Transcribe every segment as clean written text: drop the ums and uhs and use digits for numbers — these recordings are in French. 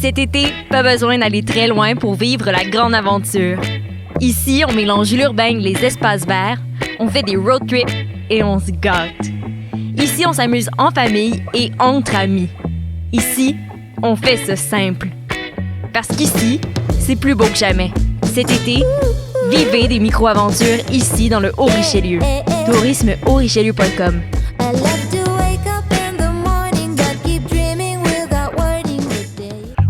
Cet été, pas besoin d'aller très loin pour vivre la grande aventure. Ici, on mélange l'urbain et les espaces verts, on fait des road trips et on se gâte. Ici, on s'amuse en famille et entre amis. Ici, on fait ce simple. Parce qu'ici, c'est plus beau que jamais. Cet été, vivez des micro-aventures ici dans le Haut-Richelieu. tourismehaut-richelieu.com.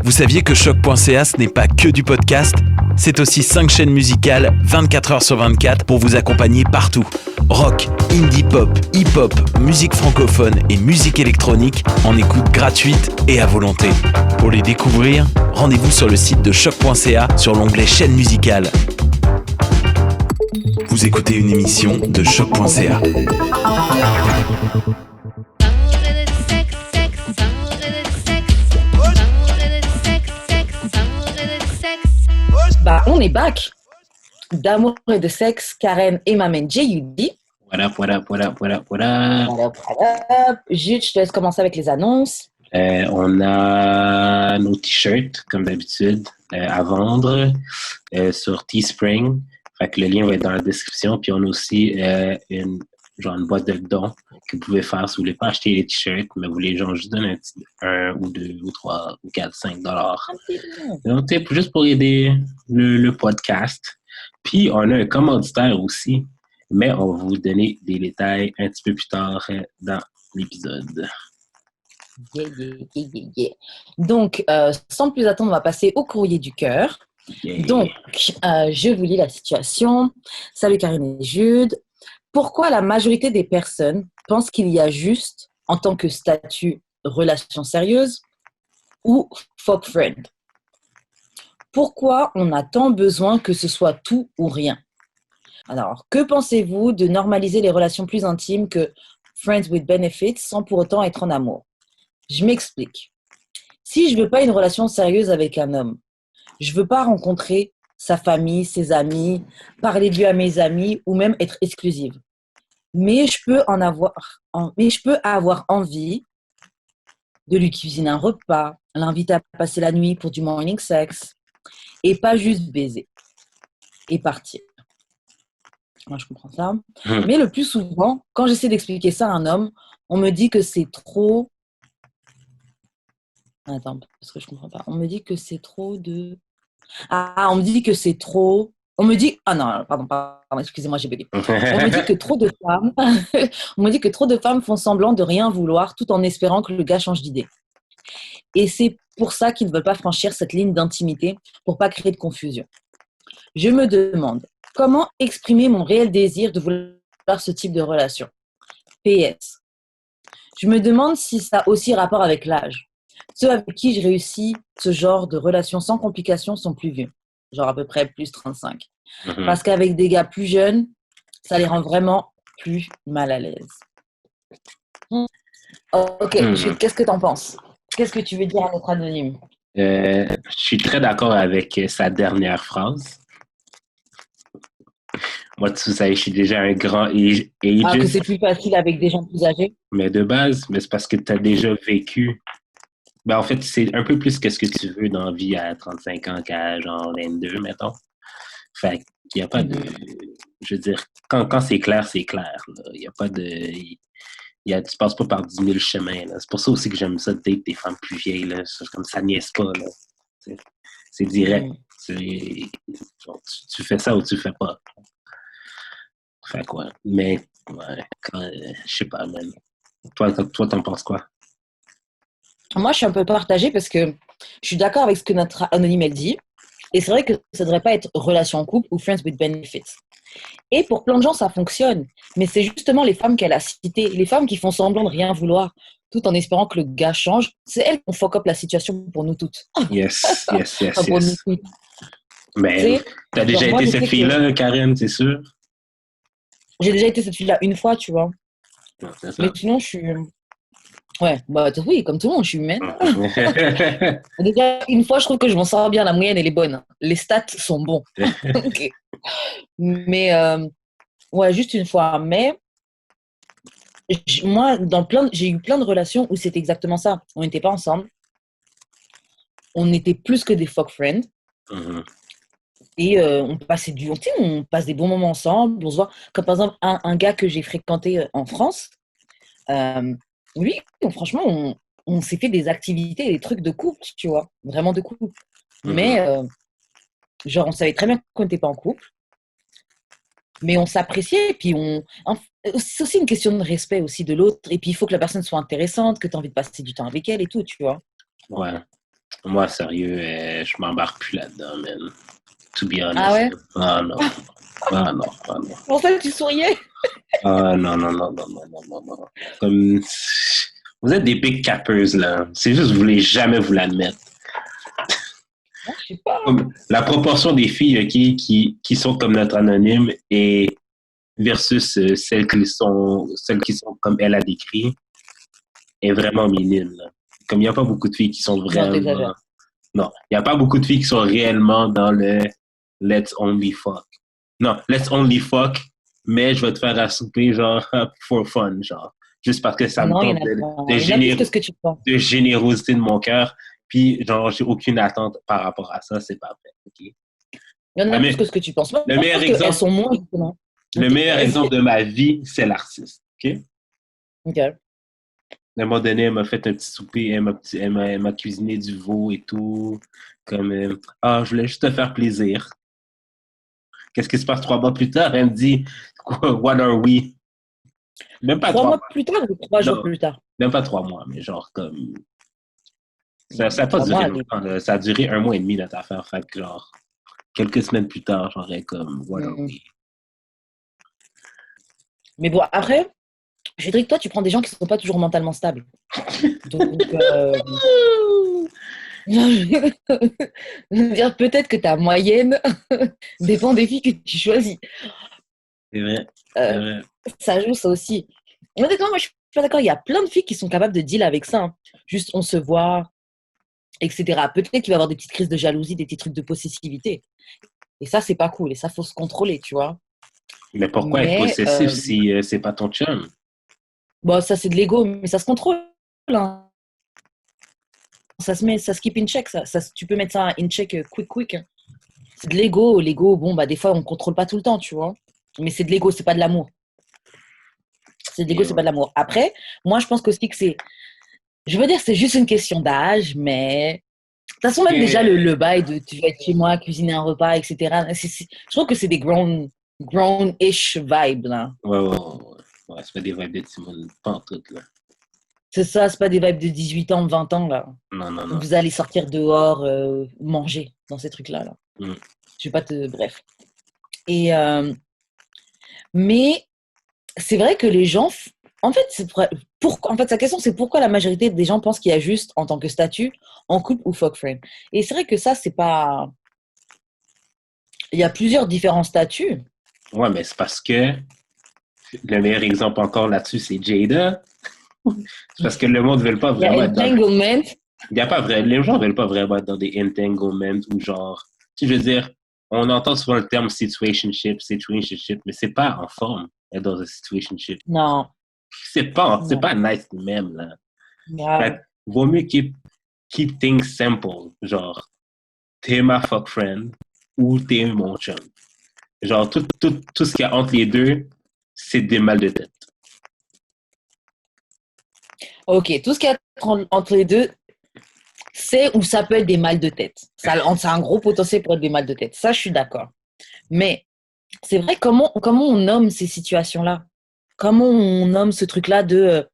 Vous saviez que Choc.ca, ce n'est pas que du podcast? C'est aussi 5 chaînes musicales, 24 heures sur 24, pour vous accompagner partout. Rock, indie pop, hip-hop, musique francophone et musique électronique en écoute gratuite et à volonté. Pour les découvrir, rendez-vous sur le site de Choc.ca sur l'onglet chaîne musicale. Vous écoutez une émission de Choc.ca. On est back. D'amour et de sexe, Karen et ma main J.U.D. What up. Jude, je te laisse commencer avec les annonces. On a nos t-shirts, comme d'habitude, à vendre sur Teespring. Fait que le lien va être dans la description. Puis on a aussi une boîte de dons que vous pouvez faire si vous voulez pas acheter les t-shirts, mais vous voulez juste donner un ou deux ou trois ou quatre, $5. Donc, juste pour aider le podcast. Puis on a un commanditaire aussi, mais on va vous donner des détails un petit peu plus tard dans l'épisode. Yeah. Donc, sans plus attendre, on va passer au courrier du cœur. Yeah. Donc, je vous lis la situation. Salut Karine et Jude. Pourquoi la majorité des personnes pensent qu'il y a juste, en tant que statut, relation sérieuse ou fuck friend? Pourquoi on a tant besoin que ce soit tout ou rien? Alors, que pensez-vous de normaliser les relations plus intimes que friends with benefits sans pour autant être en amour? Je m'explique. Si je veux pas une relation sérieuse avec un homme, je veux pas rencontrer sa famille, ses amis, parler de lui à mes amis ou même être exclusive. Mais je peux avoir envie de lui cuisiner un repas, l'inviter à passer la nuit pour du morning sex et pas juste baiser et partir. Moi, je comprends ça. Mais le plus souvent, quand j'essaie d'expliquer ça à un homme, on me dit que c'est trop... Attends, parce que je comprends pas. On me dit que c'est trop de... on me dit que c'est trop... On me dit... Ah non, pardon, excusez-moi, j'ai bugué. On me dit que trop de femmes... On me dit que trop de femmes font semblant de rien vouloir tout en espérant que le gars change d'idée. Et c'est pour ça qu'ils ne veulent pas franchir cette ligne d'intimité pour pas créer de confusion. Je me demande, comment exprimer mon réel désir de vouloir ce type de relation? PS. Je me demande si ça a aussi rapport avec l'âge. Ceux avec qui je réussis ce genre de relation sans complications sont plus vieux. Genre à peu près plus 35. Parce qu'avec des gars plus jeunes, ça les rend vraiment plus mal à l'aise. Ok, Jude, qu'est-ce que t'en penses? Qu'est-ce que tu veux dire à notre anonyme? Je suis très d'accord avec sa dernière phrase. Moi, tu sais, je suis déjà un grand age. Que c'est plus facile avec des gens plus âgés? Mais de base, c'est parce que tu as déjà vécu. Ben, en fait, c'est un peu plus que ce que tu veux dans la vie à 35 ans qu'à genre 22, mettons. Fait qu'il n'y a pas de... Je veux dire, quand c'est clair, c'est clair. Il n'y a pas de... tu passes pas par 10 000 chemins. Là. C'est pour ça aussi que j'aime ça date des femmes plus vieilles. Là. C'est comme ça niaise pas. Là. C'est direct. Tu fais ça ou tu fais pas. Fait quoi. Mais, ouais, je sais pas, man. Toi, t'en penses quoi? Moi, je suis un peu partagée parce que je suis d'accord avec ce que notre anonyme elle dit. Et c'est vrai que ça ne devrait pas être relation en couple ou friends with benefits. Et pour plein de gens, ça fonctionne. Mais c'est justement les femmes qu'elle a citées, les femmes qui font semblant de rien vouloir, tout en espérant que le gars change. C'est elles qui ont fuck up la situation pour nous toutes. Yes. Pour nous toutes. Mais t'as déjà été cette fille-là, Karen, c'est sûr? J'ai déjà été cette fille-là une fois, tu vois. Mais sinon, je suis... Ouais, oui, comme tout le monde, je suis humaine. Déjà, une fois, je trouve que je m'en sors bien, la moyenne, elle est bonne. Les stats sont bons. Okay. Mais, ouais, juste une fois. Mais, moi, j'ai eu plein de relations où c'était exactement ça. On n'était pas ensemble. on était plus que des fuck friends. Mhm. Et on passait on passe des bons moments ensemble. On se voit. Comme par exemple, un gars que j'ai fréquenté en France, lui, franchement, on s'est fait des activités, des trucs de couple, tu vois. Vraiment de couple. Mais, Mhm. genre, on savait très bien qu'on n'était pas en couple. Mais on s'appréciait. Et puis, c'est aussi une question de respect aussi de l'autre. Et puis, il faut que la personne soit intéressante, que tu as envie de passer du temps avec elle et tout, tu vois. Ouais. Moi, sérieux, je m'embarque plus là-dedans, man. To be Ah honest. ouais? Ah non. Ah non. Ah non. Pour ça que tu souriais? Ah non, non, non, non, non, non, non, non. Comme... Vous êtes des big cappers, là. C'est juste que vous voulez jamais vous l'admettre. Non, je sais pas. Comme la proportion des filles qui sont comme notre anonyme et versus celles qui sont comme elle a décrit est vraiment minime, là. Comme il n'y a pas beaucoup de filles qui sont Non, vraiment... t'exagères. Non, il n'y a pas beaucoup de filles qui sont réellement dans le let's only fuck. Non, let's only fuck, mais je vais te faire à souper, genre, for fun, genre. Juste parce que ça me Non, il y tente en a pas. de, Il y en a plus que ce que tu penses. de générosité de mon cœur. Puis, genre, j'ai aucune attente par rapport à ça, c'est pas vrai. OK? Il y en Ah, a plus mais que ce que tu penses. Moi, le je meilleur pense qu'elles exemple, sont moins, justement. le Ok, meilleur exemple de ma vie, c'est l'artiste. OK? ok. À un moment donné, elle m'a fait un petit souper, elle m'a cuisiné du veau et tout. Comme, je voulais juste te faire plaisir. Qu'est-ce qui se passe 3 mois plus tard? Elle me dit, what are we? Même pas Trois 3 mois mois. plus tard ou 3 jours Non, plus tard? même pas 3 mois, mais genre comme. Ça n'a pas 3 mois, duré allez. longtemps, là. Ça a duré 1 mois et demi, notre affaire. Fait que genre, quelques semaines plus tard, j'aurais comme, what are Mm. we? Mais bon, après, je dirais que toi, tu prends des gens qui ne sont pas toujours mentalement stables. Donc, je veux dire, peut-être que ta moyenne dépend des filles que tu choisis. C'est vrai, c'est Euh, vrai. Ça joue, ça aussi. Honnêtement, moi, je suis pas d'accord. Il y a plein de filles qui sont capables de deal avec ça, hein. Juste, on se voit, etc. Peut-être qu'il va y avoir des petites crises de jalousie, des petits trucs de possessivité. Et ça, c'est pas cool. Et ça, faut se contrôler, tu vois. Mais pourquoi être Mais possessif si c'est pas ton chum? bon, ça, c'est de l'ego, mais ça se contrôle, hein. Ça se keep in check. Tu peux mettre ça in check quick, hein. C'est de l'ego. L'ego, bon, bah, des fois, on contrôle pas tout le temps, tu vois. Mais c'est de l'ego, c'est pas de l'amour. C'est de l'ego, Et c'est pas de l'amour. Après, moi, je pense aussi que c'est. Je veux dire, c'est juste une question d'âge, mais. De toute façon, même déjà, le bail de tu vas être chez moi, cuisiner un repas, etc. Je trouve que c'est des grown-ish vibes, là. ouais, ouais, ouais, ouais. Ouais, c'est pas des vibes de Timon, pas en tout, là. C'est ça, c'est pas des vibes de 18 ans, 20 ans, là. Non, non, Où non. vous allez sortir dehors, manger dans ces trucs-là, là. Mm. Je vais pas te. Bref. Et, mais c'est vrai que les gens. En fait, en fait, sa question, c'est pourquoi la majorité des gens pensent qu'il y a juste, en tant que statut, en couple ou fuck friend. Et c'est vrai que ça, c'est pas. Il y a plusieurs différents statuts. Ouais, mais c'est parce que le meilleur exemple encore là-dessus, c'est Jada. C'est parce que le monde ne veut pas Il y a vraiment être dans. entanglement. Il y a pas vrai. Les gens ne veulent pas vraiment être dans des entanglements ou genre. Tu sais, je veux dire, on entend souvent le terme situationship, mais c'est pas en forme être dans un situationship. Non. C'est pas Non. nice même, là. Fait Grave. que vaut mieux keep things simple. Genre, t'es ma fuck friend ou t'es mon chum. Genre, tout ce qu'il y a entre les deux, c'est des mal de tête. Ok, tout ce qu'il y a entre les deux, c'est ou ça peut être des mal de tête. Ça a un gros potentiel pour être des mal de tête. Ça, je suis d'accord. Mais c'est vrai, comment on nomme ces situations-là? Comment on nomme ce truc-là de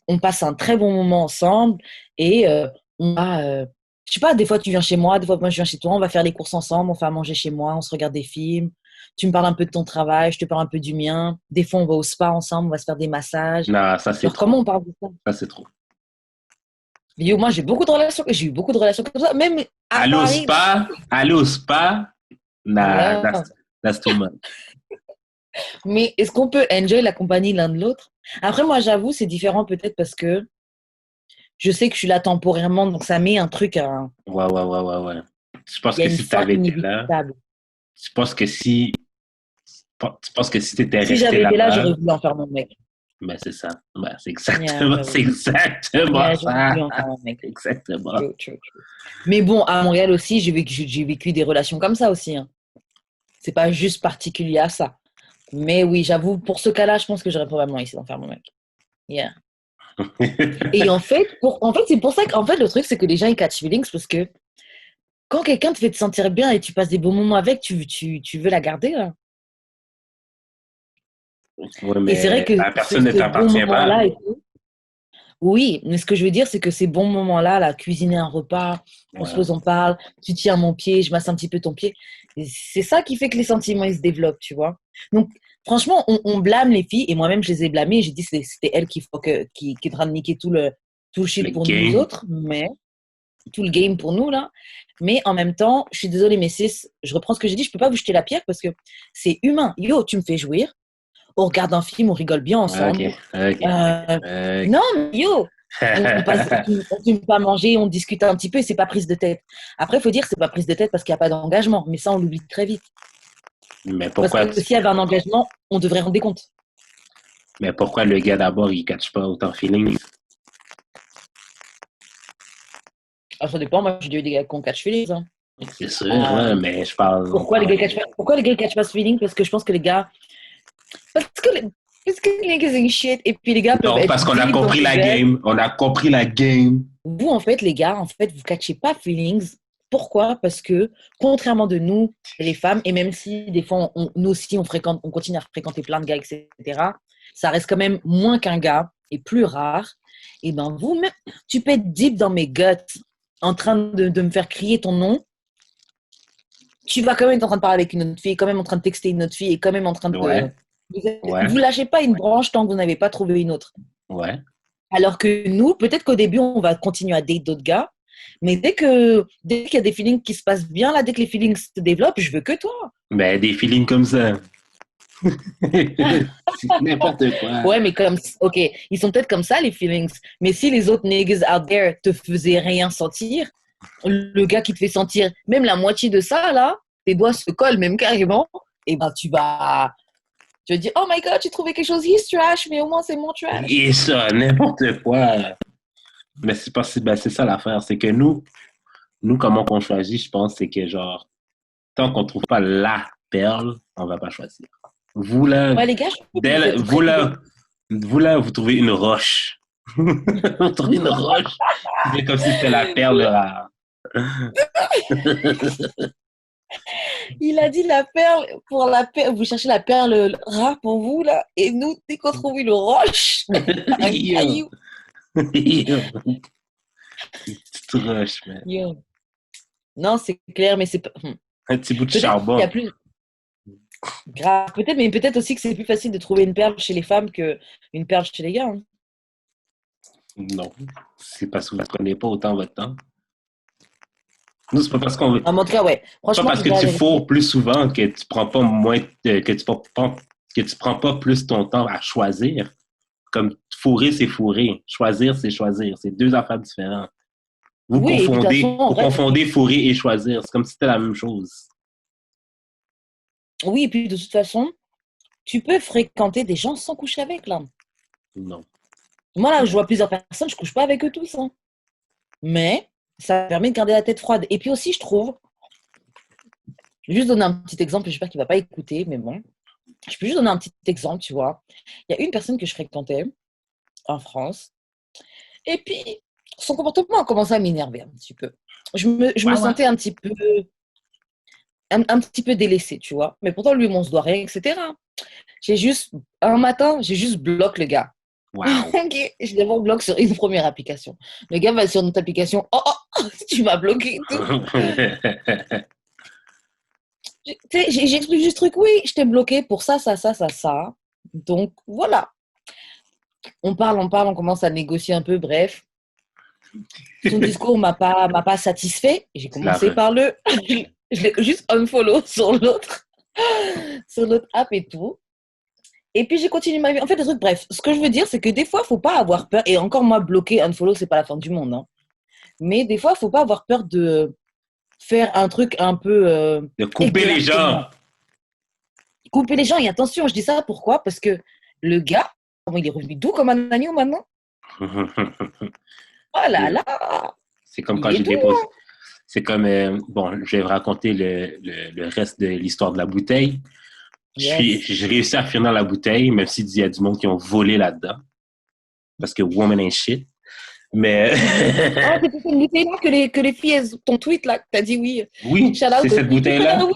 on passe un très bon moment ensemble et on va, je sais pas, des fois tu viens chez moi, des fois moi je viens chez toi, on va faire les courses ensemble, on fait à manger chez moi, on se regarde des films, tu me parles un peu de ton travail, je te parle un peu du mien, des fois on va au spa ensemble, on va se faire des massages. Non, ça c'est Genre comment trop. on parle de ça? Ça c'est trop. Moi j'ai eu beaucoup de relations comme ça, même à Aller au Paris. spa, nah, Non. that's too much. Mais est-ce qu'on peut enjoy la compagnie l'un de l'autre? Après, moi, j'avoue, c'est différent peut-être parce que je sais que je suis là temporairement, donc ça met un truc à. Ouais, ouais, ouais, ouais, ouais. Je pense Il y a que une si tu fin avais été là, inévitable. je pense que si tu étais Si resté j'avais été là, là-bas, j'aurais voulu en faire mon mec. Ben, c'est ça. Ben, c'est Yeah, exactement, c'est j'avoue. exactement Yeah, j'avoue, ça. oui, encore, mec. Exactement. True, true, true. Mais bon, à Montréal aussi, j'ai vécu des relations comme ça aussi, hein. C'est pas juste particulier à ça. Mais oui, j'avoue, pour ce cas-là, je pense que j'aurais probablement essayé d'en faire mon mec. Yeah. Et en fait, c'est pour ça qu'en fait, le truc, c'est que les gens, ils catch feelings parce que quand quelqu'un te fait te sentir bien et tu passes des bons moments avec, tu veux la garder, là. Oui, Et c'est vrai mais que la personne ne ce bon t'appartient pas. moment-là et tout. Oui, mais ce que je veux dire, c'est que ces bons moments-là, là, cuisiner un repas, on se Ouais. pose, on parle, tu tiens mon pied, je masse un petit peu ton pied. Et c'est ça qui fait que les sentiments, ils se développent, tu vois. Donc, franchement, on blâme les filles, et moi-même, je les ai blâmées, j'ai dit que c'était elles qui est en train de niquer tout le Le shit pour nous game. autres, mais tout le game pour nous, là. Mais en même temps, je suis désolée, mais je reprends ce que j'ai dit, je peux pas vous jeter la pierre parce que c'est humain. Yo, tu me fais jouir, on regarde un film, on rigole bien Ok, ensemble. ok, Euh, ok. non, mais yo, on fume pas manger, on discute un petit peu et c'est pas prise de tête. Après, il faut dire que c'est pas prise de tête parce qu'il n'y a pas d'engagement, mais ça, on l'oublie très vite. Mais Parce pourquoi, que s'il y avait un engagement, on devrait rendre des comptes. mais pourquoi le gars d'abord, il catch pas autant feeling? Alors, ça dépend, moi, j'ai déjà eu des gars qui ont catch feelings, hein. C'est sûr, ouais, Euh, mais je parle, on pourquoi les parle. gars catch pas, pourquoi les gars catch pas ce feeling? Parce que je pense que les gars, parce que les, parce que les niggas ain't shit et puis les gars peuvent Non, être parce qu'on a deep dans compris des la bêtes. game. On a compris la game. Vous, en fait, les gars, en fait, vous catchez pas feelings. Pourquoi? Parce que, contrairement de nous, les femmes, et même si des fois, nous aussi, on continue à fréquenter plein de gars, etc., ça reste quand même moins qu'un gars et plus rare. Et ben, vous, même, tu peux être deep dans mes guts, en train de me faire crier ton nom. Tu vas quand même être en train de parler avec une autre fille, quand même en train de texter une autre fille, et quand même en train de. Ouais, ouais, Vous lâchez pas une branche tant que vous n'avez pas trouvé une autre. ouais. Alors que nous, peut-être qu'au début, on va continuer à date d'autres gars, mais dès qu'il y a des feelings qui se passent bien, là, dès que les feelings se développent, je veux que toi. Ben, des feelings comme ça. C'est n'importe quoi. Ouais, mais ok, ils sont peut-être comme ça, les feelings. Mais si les autres niggas out there te faisaient rien sentir, le gars qui te fait sentir même la moitié de ça, là, tes doigts se collent même carrément, et ben tu vas dire, oh my god, j'ai trouvé quelque chose, he's trash, mais au moins c'est mon trash. Et ça, n'importe quoi. Mais c'est pas, ben, c'est ça l'affaire. C'est que nous, comment qu'on choisit, je pense, c'est que genre, tant qu'on trouve pas la perle, on va pas choisir. Vous là, Ouais, les gars, je trouve que vous êtes très idéalistes. vous là, vous trouvez une roche. Vous trouvez une roche. C'est comme si c'était la perle rare. Il a dit la perle pour la perle. Vous cherchez la perle rare pour vous, là. Et nous, dès qu'on trouve une roche, un Yo. caillou. Yo. Petite roche, man. Yo. Non, c'est clair, mais c'est pas. Un petit bout de Peut-être qu'il y a charbon. plus grave. Peut-être, mais peut-être aussi que c'est plus facile de trouver une perle chez les femmes qu'une perle chez les gars, hein. Non. C'est parce que vous ne prenez pas autant votre temps. Nous, c'est pas parce qu'on veut. En tout cas, ouais. Pas Franchement, parce je que dirais tu la vérité. fourres plus souvent que tu prends pas moins que tu prends pas plus ton temps à choisir. Comme fourrer, c'est fourrer. Choisir, c'est choisir. C'est deux affaires différentes. Oui, et puis de toute façon, en Vous vrai, confondez fourrer et choisir. C'est comme si c'était la même chose. oui, et puis de toute façon, tu peux fréquenter des gens sans coucher avec, là. Non. Moi, là, je vois plusieurs personnes, je couche pas avec eux tous, hein. Mais ça permet de garder la tête froide. Et puis aussi, je trouve, je vais juste donner un petit exemple, j'espère qu'il va pas écouter, mais bon. Je peux juste donner un petit exemple, tu vois. Il y a une personne que je fréquentais en France, et puis son comportement a commencé à m'énerver un petit peu. Je me Ouais, ouais. sentais un petit peu délaissée, tu vois. Mais pourtant, lui, on se doit rien, etc. Un matin, j'ai juste bloqué le gars. Wow. Ok, je l'avais en bloc sur une première application. Le gars va sur notre application. Oh, oh, tu m'as bloqué et tout. J'explique juste le truc. Oui, je t'ai bloqué pour ça, ça, ça, ça, ça. Donc, voilà. On parle, on commence à négocier un peu. Bref, son discours m'a pas satisfait. J'ai C'est la commencé fin. par je l'ai juste unfollow sur l'autre app et tout. Et puis j'ai continué ma vie. En fait, le truc, bref, ce que je veux dire, c'est que des fois, il ne faut pas avoir peur. Et encore moi, bloquer, unfollow, c'est pas la fin du monde, hein. Mais des fois, il ne faut pas avoir peur de faire un truc un peu De couper les gens. couper les gens. Et attention, je dis ça pourquoi? Parce que le gars, il est revenu doux comme un agneau maintenant. Oh là là! C'est comme quand Il est j'ai doux, déposé. C'est comme, bon, je vais vous raconter le reste de l'histoire de la bouteille. Yes. J'ai réussi à finir la bouteille, même s'il y a du monde qui ont volé là-dedans. Parce que woman ain't shit. Mais. Oh, c'est cette bouteille-là que les filles, ton tweet là, que t'as dit oui. Oui, Shout out c'est aux cette filles. bouteille-là. Oui.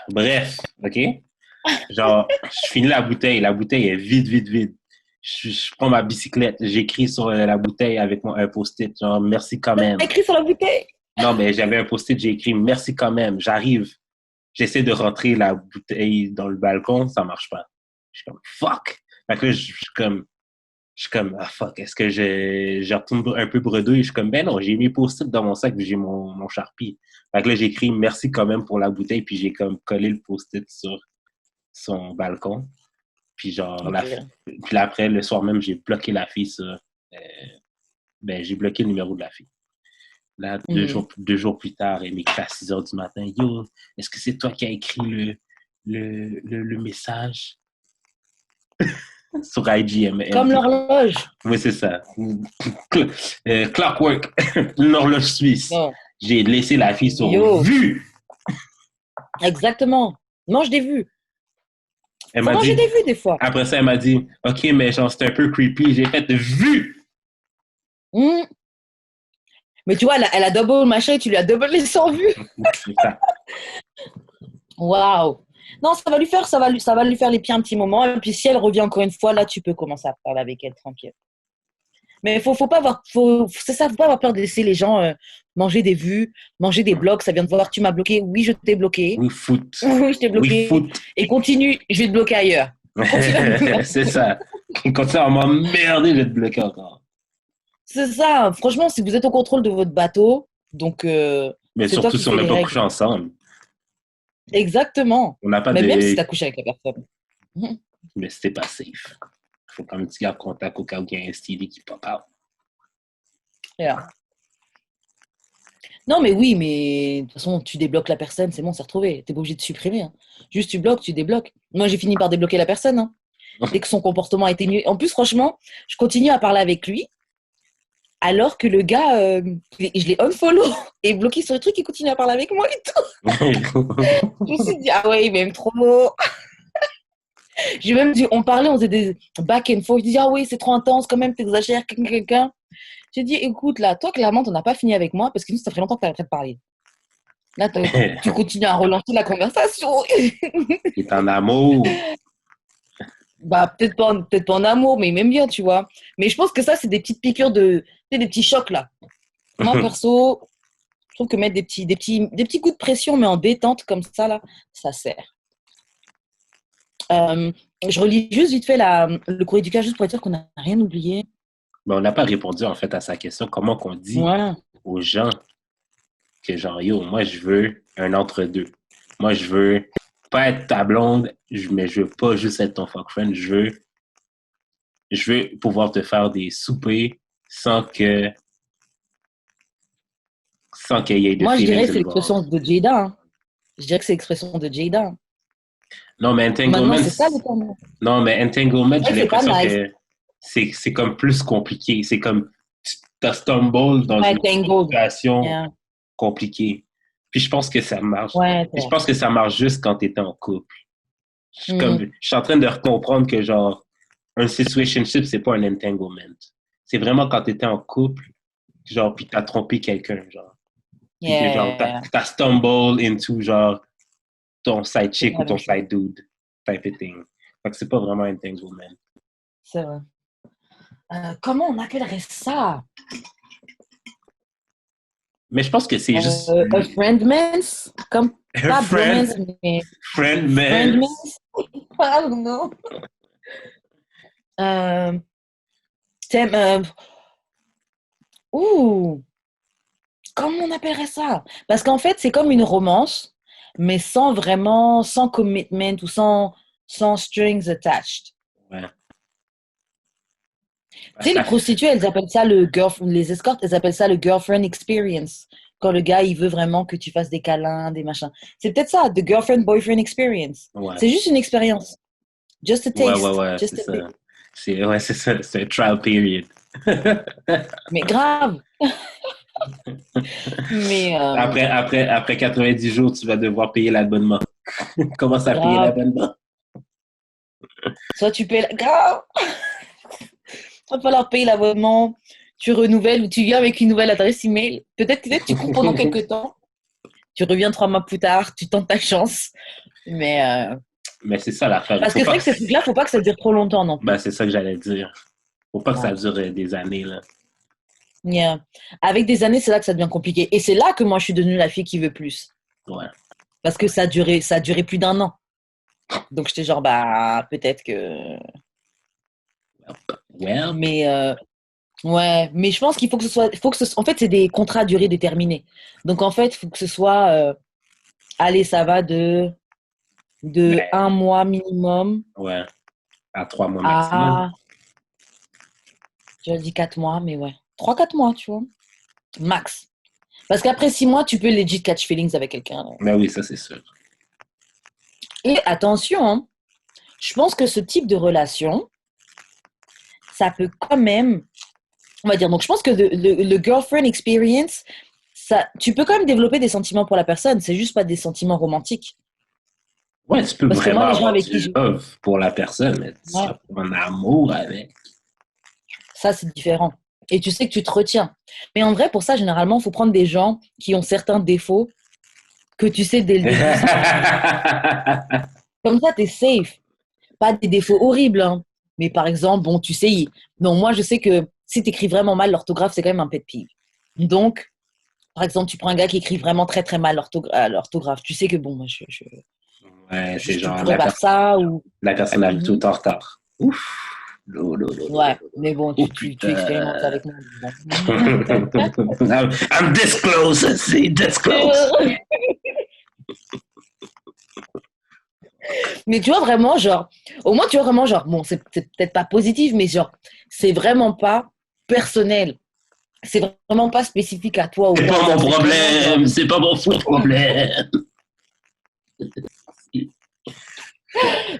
Bref, OK? Genre, je finis la bouteille est vide. Je prends ma bicyclette, j'écris sur la bouteille avec un post-it, genre, merci quand même. Écrit sur la bouteille. Non, mais j'avais un post-it, j'ai écrit merci quand même. J'arrive, j'essaie de rentrer la bouteille dans le balcon, ça marche pas. Je suis comme, fuck! Fait que là, je suis comme, ah fuck, est-ce que je retourne un peu bredouille? Je suis comme, ben non, j'ai mis post-it dans mon sac, puis j'ai mon Sharpie. Fait que là, j'ai écrit merci quand même pour la bouteille, puis j'ai comme collé le post-it sur son balcon. Puis genre, puis là, après, le soir même, j'ai bloqué la fille sur, j'ai bloqué le numéro de la fille. Là, deux jours plus tard, elle m'écrit à 6 heures du matin. Yo, est-ce que c'est toi qui as écrit le message? Sur IG. Comme l'horloge. Oui, c'est ça. Clockwork, une horloge suisse. Non. J'ai laissé la fille sur vue. Exactement. Mange des vues. Elle m'a dit, des vues des fois. Après ça, elle m'a dit, OK, mais genre, c'était un peu creepy. J'ai fait vue. Mais tu vois, elle a double machin et tu lui as double les 100 vues. C'est ça. Waouh. Non, ça va lui faire les pieds un petit moment. Et puis si elle revient encore une fois, là, tu peux commencer à parler avec elle tranquille. Mais faut pas avoir peur de laisser les gens manger des vues, manger des blocs. Ça vient de voir, tu m'as bloqué. Oui, je t'ai bloqué. Oui, foot. Oui, je t'ai bloqué. Oui, et continue, je vais te bloquer ailleurs. C'est ça. Continue à m'emmerder, je vais te bloquer encore. C'est ça. Franchement, si vous êtes au contrôle de votre bateau, donc. Mais surtout si on n'a pas couché ensemble. Exactement. On n'a pas même si tu as couché avec la personne. Mais c'était pas safe. Il faut quand même que tu gardes contact au cas où il y a un STD qui pop out. Yeah. Non, mais oui, mais de toute façon, tu débloques la personne, c'est bon, c'est retrouvé. Tu n'es pas obligé de supprimer. Hein. Juste, tu bloques, tu débloques. Moi, j'ai fini par débloquer la personne. Hein. Dès que son comportement a été mieux. En plus, franchement, je continue à parler avec lui. Alors que le gars, je l'ai unfollow et bloqué sur le truc, il continue à parler avec moi et tout. Je me suis dit, ah ouais, il m'aime trop. J'ai même dit, on parlait, on faisait des back and forth. Je dis, ah oui, c'est trop intense quand même, t'exagères, quelqu'un. J'ai dit, écoute, là, toi, clairement, t'en as pas fini avec moi parce que nous, ça fait longtemps que t'as arrêté de parler. Là, tu continues à relancer la conversation. Il est en amour. Bah, peut-être pas en amour, mais il m'aime bien, tu vois. Mais je pense que ça, c'est des petites piqûres des petits chocs, là. Moi, perso, je trouve que mettre des petits coups de pression, mais en détente, comme ça, là, ça sert. Je relis juste vite fait le courrier du cœur, juste pour dire qu'on n'a rien oublié. Mais on n'a pas répondu, en fait, à sa question. Comment qu'on dit aux gens que, genre, yo, moi, je veux un entre-deux. Moi, je veux pas être ta blonde, mais je veux pas juste être ton fuck friend. Je veux pouvoir te faire des soupers sans qu'il y ait de moi, je dirais que c'est involved. l'expression de Jada. Hein. Je dirais que c'est l'expression de Jada. Non, mais entanglement... c'est ça, le terme. Non, mais entanglement, j'ai l'impression que c'est comme plus compliqué. C'est comme tu stumble dans une situation compliquée. Puis je pense que ça marche. Je pense que ça marche juste quand tu es en couple. Je suis en train de comprendre que genre un situationship, c'est pas un entanglement. C'est vraiment quand tu étais en couple, genre, puis tu as trompé quelqu'un, genre. Puis que genre, t'as stumble into genre ton side chick ou ton side dude type of thing. Fait que c'est pas vraiment un entanglement. C'est vrai. Comment on appellerait ça? Mais je pense que c'est juste... A friendmance? Comme pas bromance, mais... Friendmance? I don't know. Comment on appellerait ça? Parce qu'en fait, c'est comme une romance, mais sans commitment ou sans strings attached. Ouais. Tu sais, les prostituées, elles appellent ça les escortes, elles appellent ça le girlfriend experience. Quand le gars, il veut vraiment que tu fasses des câlins, des machins. C'est peut-être ça, the girlfriend-boyfriend experience. Ouais. C'est juste une expérience. Just a Ouais, taste. ouais, ouais, Just c'est a ça. taste. C'est ça, c'est un trial period. Mais grave. Mais Après 90 jours, tu vas devoir payer l'abonnement. Commence à payer grave. l'abonnement. Soit tu payes grave. Il va falloir payer l'abonnement. Tu renouvelles ou tu viens avec une nouvelle adresse email. Peut-être tu coupes pendant quelques temps. Tu reviens 3 mois plus tard. Tu tentes ta chance. Mais Mais c'est ça l'affaire. parce que c'est vrai que ces trucs-là, faut pas que ça dure trop longtemps non plus. Ben, c'est ça que j'allais dire. Faut pas que ça Ouais. dure des années, là. Yeah. Avec des années, c'est là que ça devient compliqué. Et c'est là que moi, je suis devenue la fille qui veut plus. Ouais. Parce que ça a duré plus d'1 an. Donc, j'étais genre, bah, peut-être que... Well, Ouais, mais je pense qu'il faut que ce soit... En fait, c'est des contrats à durée déterminée. Donc, en fait, il faut que ce soit... allez, ça va de mais, 1 mois minimum ouais. À 3 mois maximum. à... Je dis 4 mois, mais ouais. 3-4 mois, tu vois. Max. Parce qu'après 6 mois, tu peux legit catch feelings avec quelqu'un. Mais oui, ça, c'est sûr. Et attention, hein, je pense que ce type de relation, ça peut quand même, on va dire, donc je pense que le girlfriend experience, ça, tu peux quand même développer des sentiments pour la personne, c'est juste pas des sentiments romantiques. Ouais, tu peux Parce que vraiment moi, les gens avoir avec du qui je... love pour la personne, mais tu Ouais, seras pas en amour avec. ça, c'est différent. Et tu sais que tu te retiens. Mais en vrai, pour ça, généralement, il faut prendre des gens qui ont certains défauts que tu sais dès le début. Comme ça, tu es safe. Pas des défauts horribles, hein. Mais par exemple, bon, tu sais, non, moi, je sais que si tu écris vraiment mal l'orthographe, c'est quand même un pet peeve. Donc, par exemple, tu prends un gars qui écrit vraiment très très mal l'orthographe. Tu sais que bon, moi, Ouais, c'est tu genre pourrais faire ça ou. la personne arrive tout en retard. Ouf! Ouais, mais bon, Oh tu expérimentes putain! avec moi. Bon. I'm this close, c'est this close. Mais tu vois vraiment, genre, au moins, tu vois vraiment, genre, bon, c'est peut-être pas positif, mais genre, c'est vraiment pas personnel. C'est vraiment pas spécifique à toi ou C'est quoi. pas mon Genre, c'est vraiment genre. problème, c'est pas mon problème.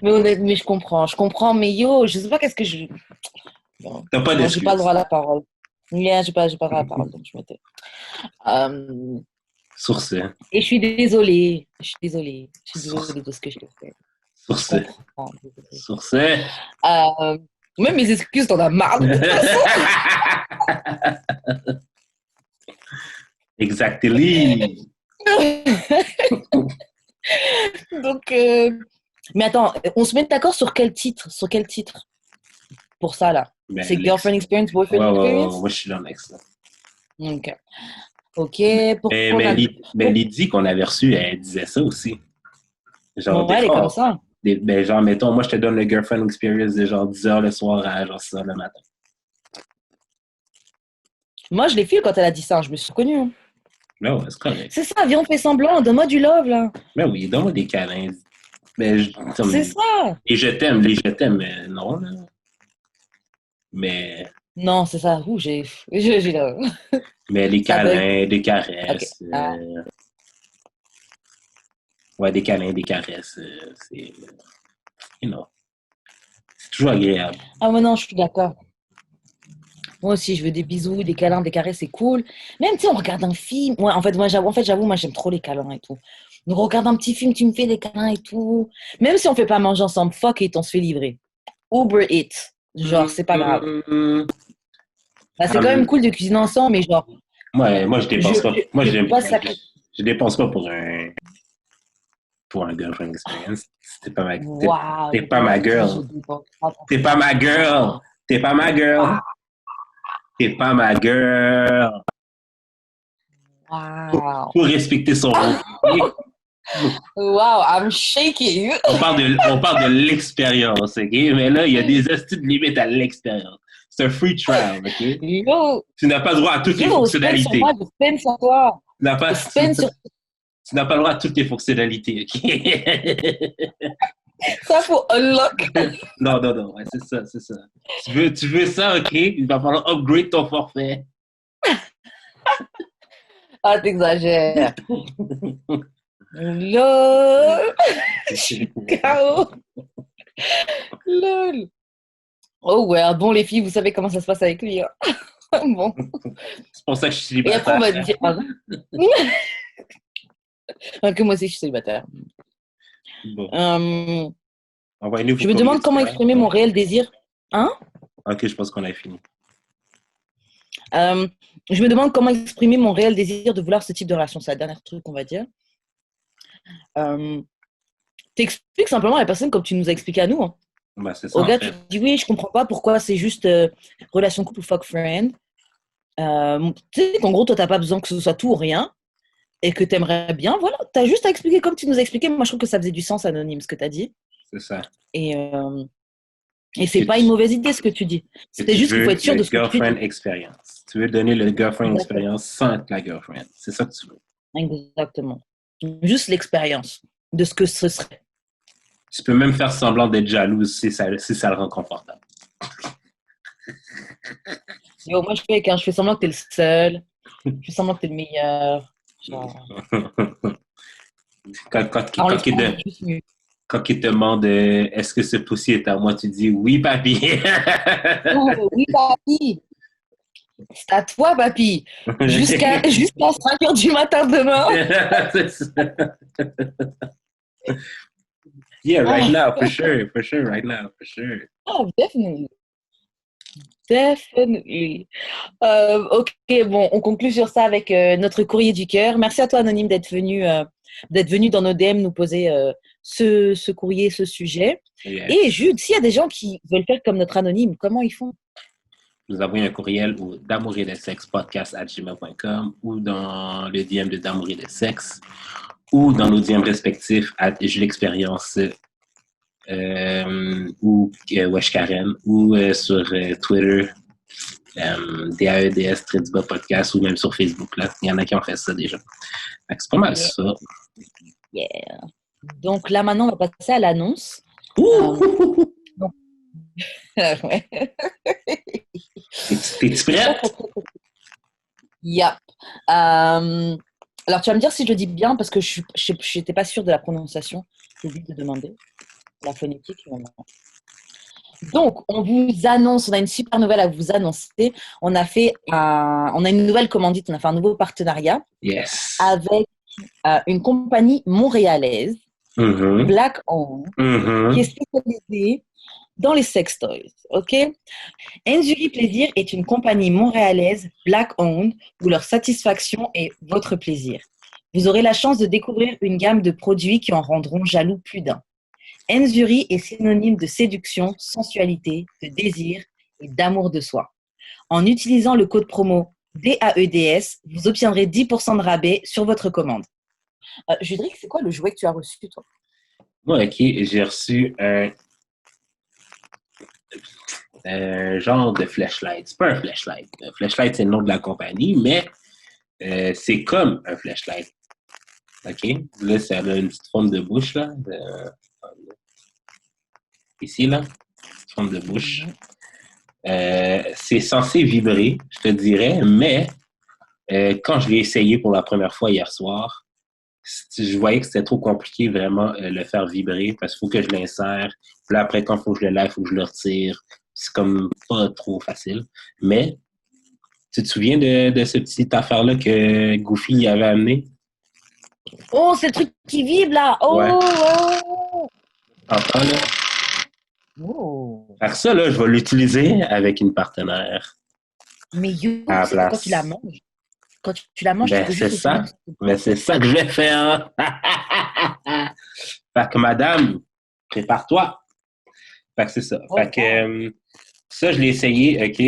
Mais je comprends, mais yo, je sais pas qu'est-ce que je. Bon, T'as pas non, j'ai pas le droit d'excuses. à la parole. Yeah, j'ai pas le droit à la parole, donc je me tais. Euh, Sur ce, et je suis désolée. Je suis désolée. Je suis désolée de ce que je te fais. sur Je ce, comprends. Désolée. sur ce. Même mes excuses, t'en as marre de toute façon. Exactly. Donc, mais attends, on se met d'accord sur quel titre? Sur quel titre pour ça, là? Ben, C'est Girlfriend Experience, ouais, Boyfriend ouais, ouais, Experience? moi je suis dans l'ex. Là. Ok. Ok, Mais, pourquoi on a... Lydie qu'on avait reçue, elle disait ça aussi. Genre, des Ouais, elle est comme fois, ça. ben, genre, mettons, moi je te donne le girlfriend experience de genre 10 heures le soir à genre 6 heures le matin. Moi, je l'ai fait quand elle a dit ça. Je me suis reconnue. Hein. Mais ouais, c'est correct. C'est ça, viens, on fait semblant. Donne-moi du love, là. Mais oui, donne-moi des câlins. Mais C'est ça. les je t'aime, mais non, là. Mais, Non, c'est ça. Ouh, j'ai là. mais les Ça bug. câlins, des Ok. caresses. Ouais, des câlins, des caresses. C'est, you know, c'est toujours agréable. Ah, mais non, je suis d'accord. Moi aussi, je veux des bisous, des câlins, des caresses, c'est cool. Même, tu sais, on regarde un film. Ouais, j'avoue, moi, j'aime trop les câlins et tout. Donc, on regarde un petit film, tu me fais des câlins et tout. Même si on fait pas manger ensemble, fuck it, on se fait livrer. Uber Eats. Genre, c'est pas grave. Bah, c'est quand même cool de cuisiner ensemble, mais genre, Moi, je dépense pas. Moi, je peux pas sacrifier. je dépense pas pour un girlfriend experience. T'es pas ma, Waouh. t'es pas ma girl. T'es pas ma girl. T'es pas ma girl. T'es pas ma girl. Wow. Faut respecter son rôle. Wow, I'm shaking. On parle de l'expérience, OK? Mais là, il y a des astuces de limites à l'expérience. C'est un free trial, OK? Yo, Tu n'as pas le droit à toutes les spend sur fonctionnalités. moi, je spend sur toi. Tu n'as pas, Je spend sur tu n'as pas le droit à toutes les fonctionnalités, OK? ça, faut unlock. Non, ouais, c'est ça, c'est ça. Tu veux ça, OK? Il va falloir upgrade ton forfait. Ah, t'exagères. Lol. KO. Lol. Oh ouais, bon les filles, vous savez comment ça se passe avec lui. Hein. Bon. C'est pour ça que je suis Et après on va célibataire. dire. Que moi aussi je suis célibataire. Bon, Euh, envoyez-nous vos je me demande comment courriers. exprimer mon réel désir. Hein? Ok, je pense qu'on a fini. Euh, je me demande comment exprimer mon réel désir de vouloir ce type de relation. C'est la dernière truc qu'on va dire. T'expliques simplement à la personne comme tu nous as expliqué à nous. Hein. Bah, c'est ça, Au en gars, tu fait. dis oui, je comprends pas pourquoi c'est juste relation couple ou fuck friend. Tu sais qu'en gros, toi, t'as pas besoin que ce soit tout ou rien et que t'aimerais bien. Voilà, t'as juste à expliquer comme tu nous as expliqué. Moi, je trouve que ça faisait du sens anonyme ce que t'as dit. C'est ça. Et, euh, et c'est Que pas tu, une mauvaise idée ce que tu dis. que C'est tu juste qu'il veux faut être sûr le de ce que tu dis. girlfriend experience. Tu veux donner le girlfriend Exactement. experience sans être la girlfriend. C'est ça que tu veux. Exactement. Juste l'expérience de ce que ce serait. Tu peux même faire semblant d'être jalouse si ça le rend confortable. Yo, moi, je fais semblant que t'es le seul. Je fais semblant que t'es le meilleur. Genre, en Quand l'espérant juste mieux. quand il te demande est-ce que ce pussy est à moi, tu dis oui, papi. Oh, oui, papi. C'est à toi, papi. Jusqu'à 5 heures du matin demain. C'est ça. Yeah, right now, for sure, right now, for sure. Oh, definitely. Definitely. Ok, bon, on conclut sur ça avec notre courrier du cœur. Merci à toi, Anonyme, d'être venu dans nos DM nous poser ce courrier, ce sujet. Yes. Et Jude, s'il y a des gens qui veulent faire comme notre Anonyme, comment ils font? Nous avons un courriel au d'amour et de sexe podcast@gmail.com ou dans le DM de d'amour et de sexe ou dans nos DM respectifs Jules Expérience ou Wesh Karen ou sur Twitter DAEDS podcast ou même sur Facebook. Là. Il y en a qui ont fait ça déjà. C'est pas mal ça. Yeah. Donc là, maintenant, on va passer à l'annonce. Donc... ouais. T'es-tu prête? Yep. Alors, tu vas me dire si je le dis bien parce que je n'étais pas sûre de la prononciation. J'ai oublié de demander la phonétique. Donc, on vous annonce, on a une super nouvelle à vous annoncer. On a une nouvelle commandite, on a fait un nouveau partenariat avec une compagnie montréalaise, Black Owned, qui est spécialisée dans les sex toys. Ok? Enzuri Plaisir est une compagnie montréalaise Black Owned où leur satisfaction est votre plaisir. Vous aurez la chance de découvrir une gamme de produits qui en rendront jaloux plus d'un. Enzuri est synonyme de séduction, sensualité, de désir et d'amour de soi. En utilisant le code promo DAEDS, vous obtiendrez 10% de rabais sur votre commande. Judric, c'est quoi le jouet que tu as reçu, toi? Moi, ok, j'ai reçu un genre de flashlight. C'est pas un flashlight. Un flashlight, c'est le nom de la compagnie, mais c'est comme un flashlight. OK? Là, ça a une petite forme de bouche, là. Ici, là. Petite forme de bouche. C'est censé vibrer, je te dirais, mais quand je l'ai essayé pour la première fois hier soir, je voyais que c'était trop compliqué vraiment le faire vibrer parce qu'il faut que je l'insère. Puis là, après, quand il faut que je le lève, il faut que je le retire. C'est comme pas trop facile. Mais, tu te souviens de cette petite affaire-là que Goofy avait amené? Oh, c'est le truc qui vibre, là! Oh! Ouais. Oh! Entends, là? Oh. Fait que ça, là, je vais l'utiliser avec une partenaire. Mais you, À la c'est place. quand tu la manges. Quand tu la manges, Ben, tu peux c'est juste ça. Mais c'est ça que je vais faire. Fait que, madame, prépare-toi. Fait que c'est ça. Oh, Fait que ça, je l'ai essayé, OK.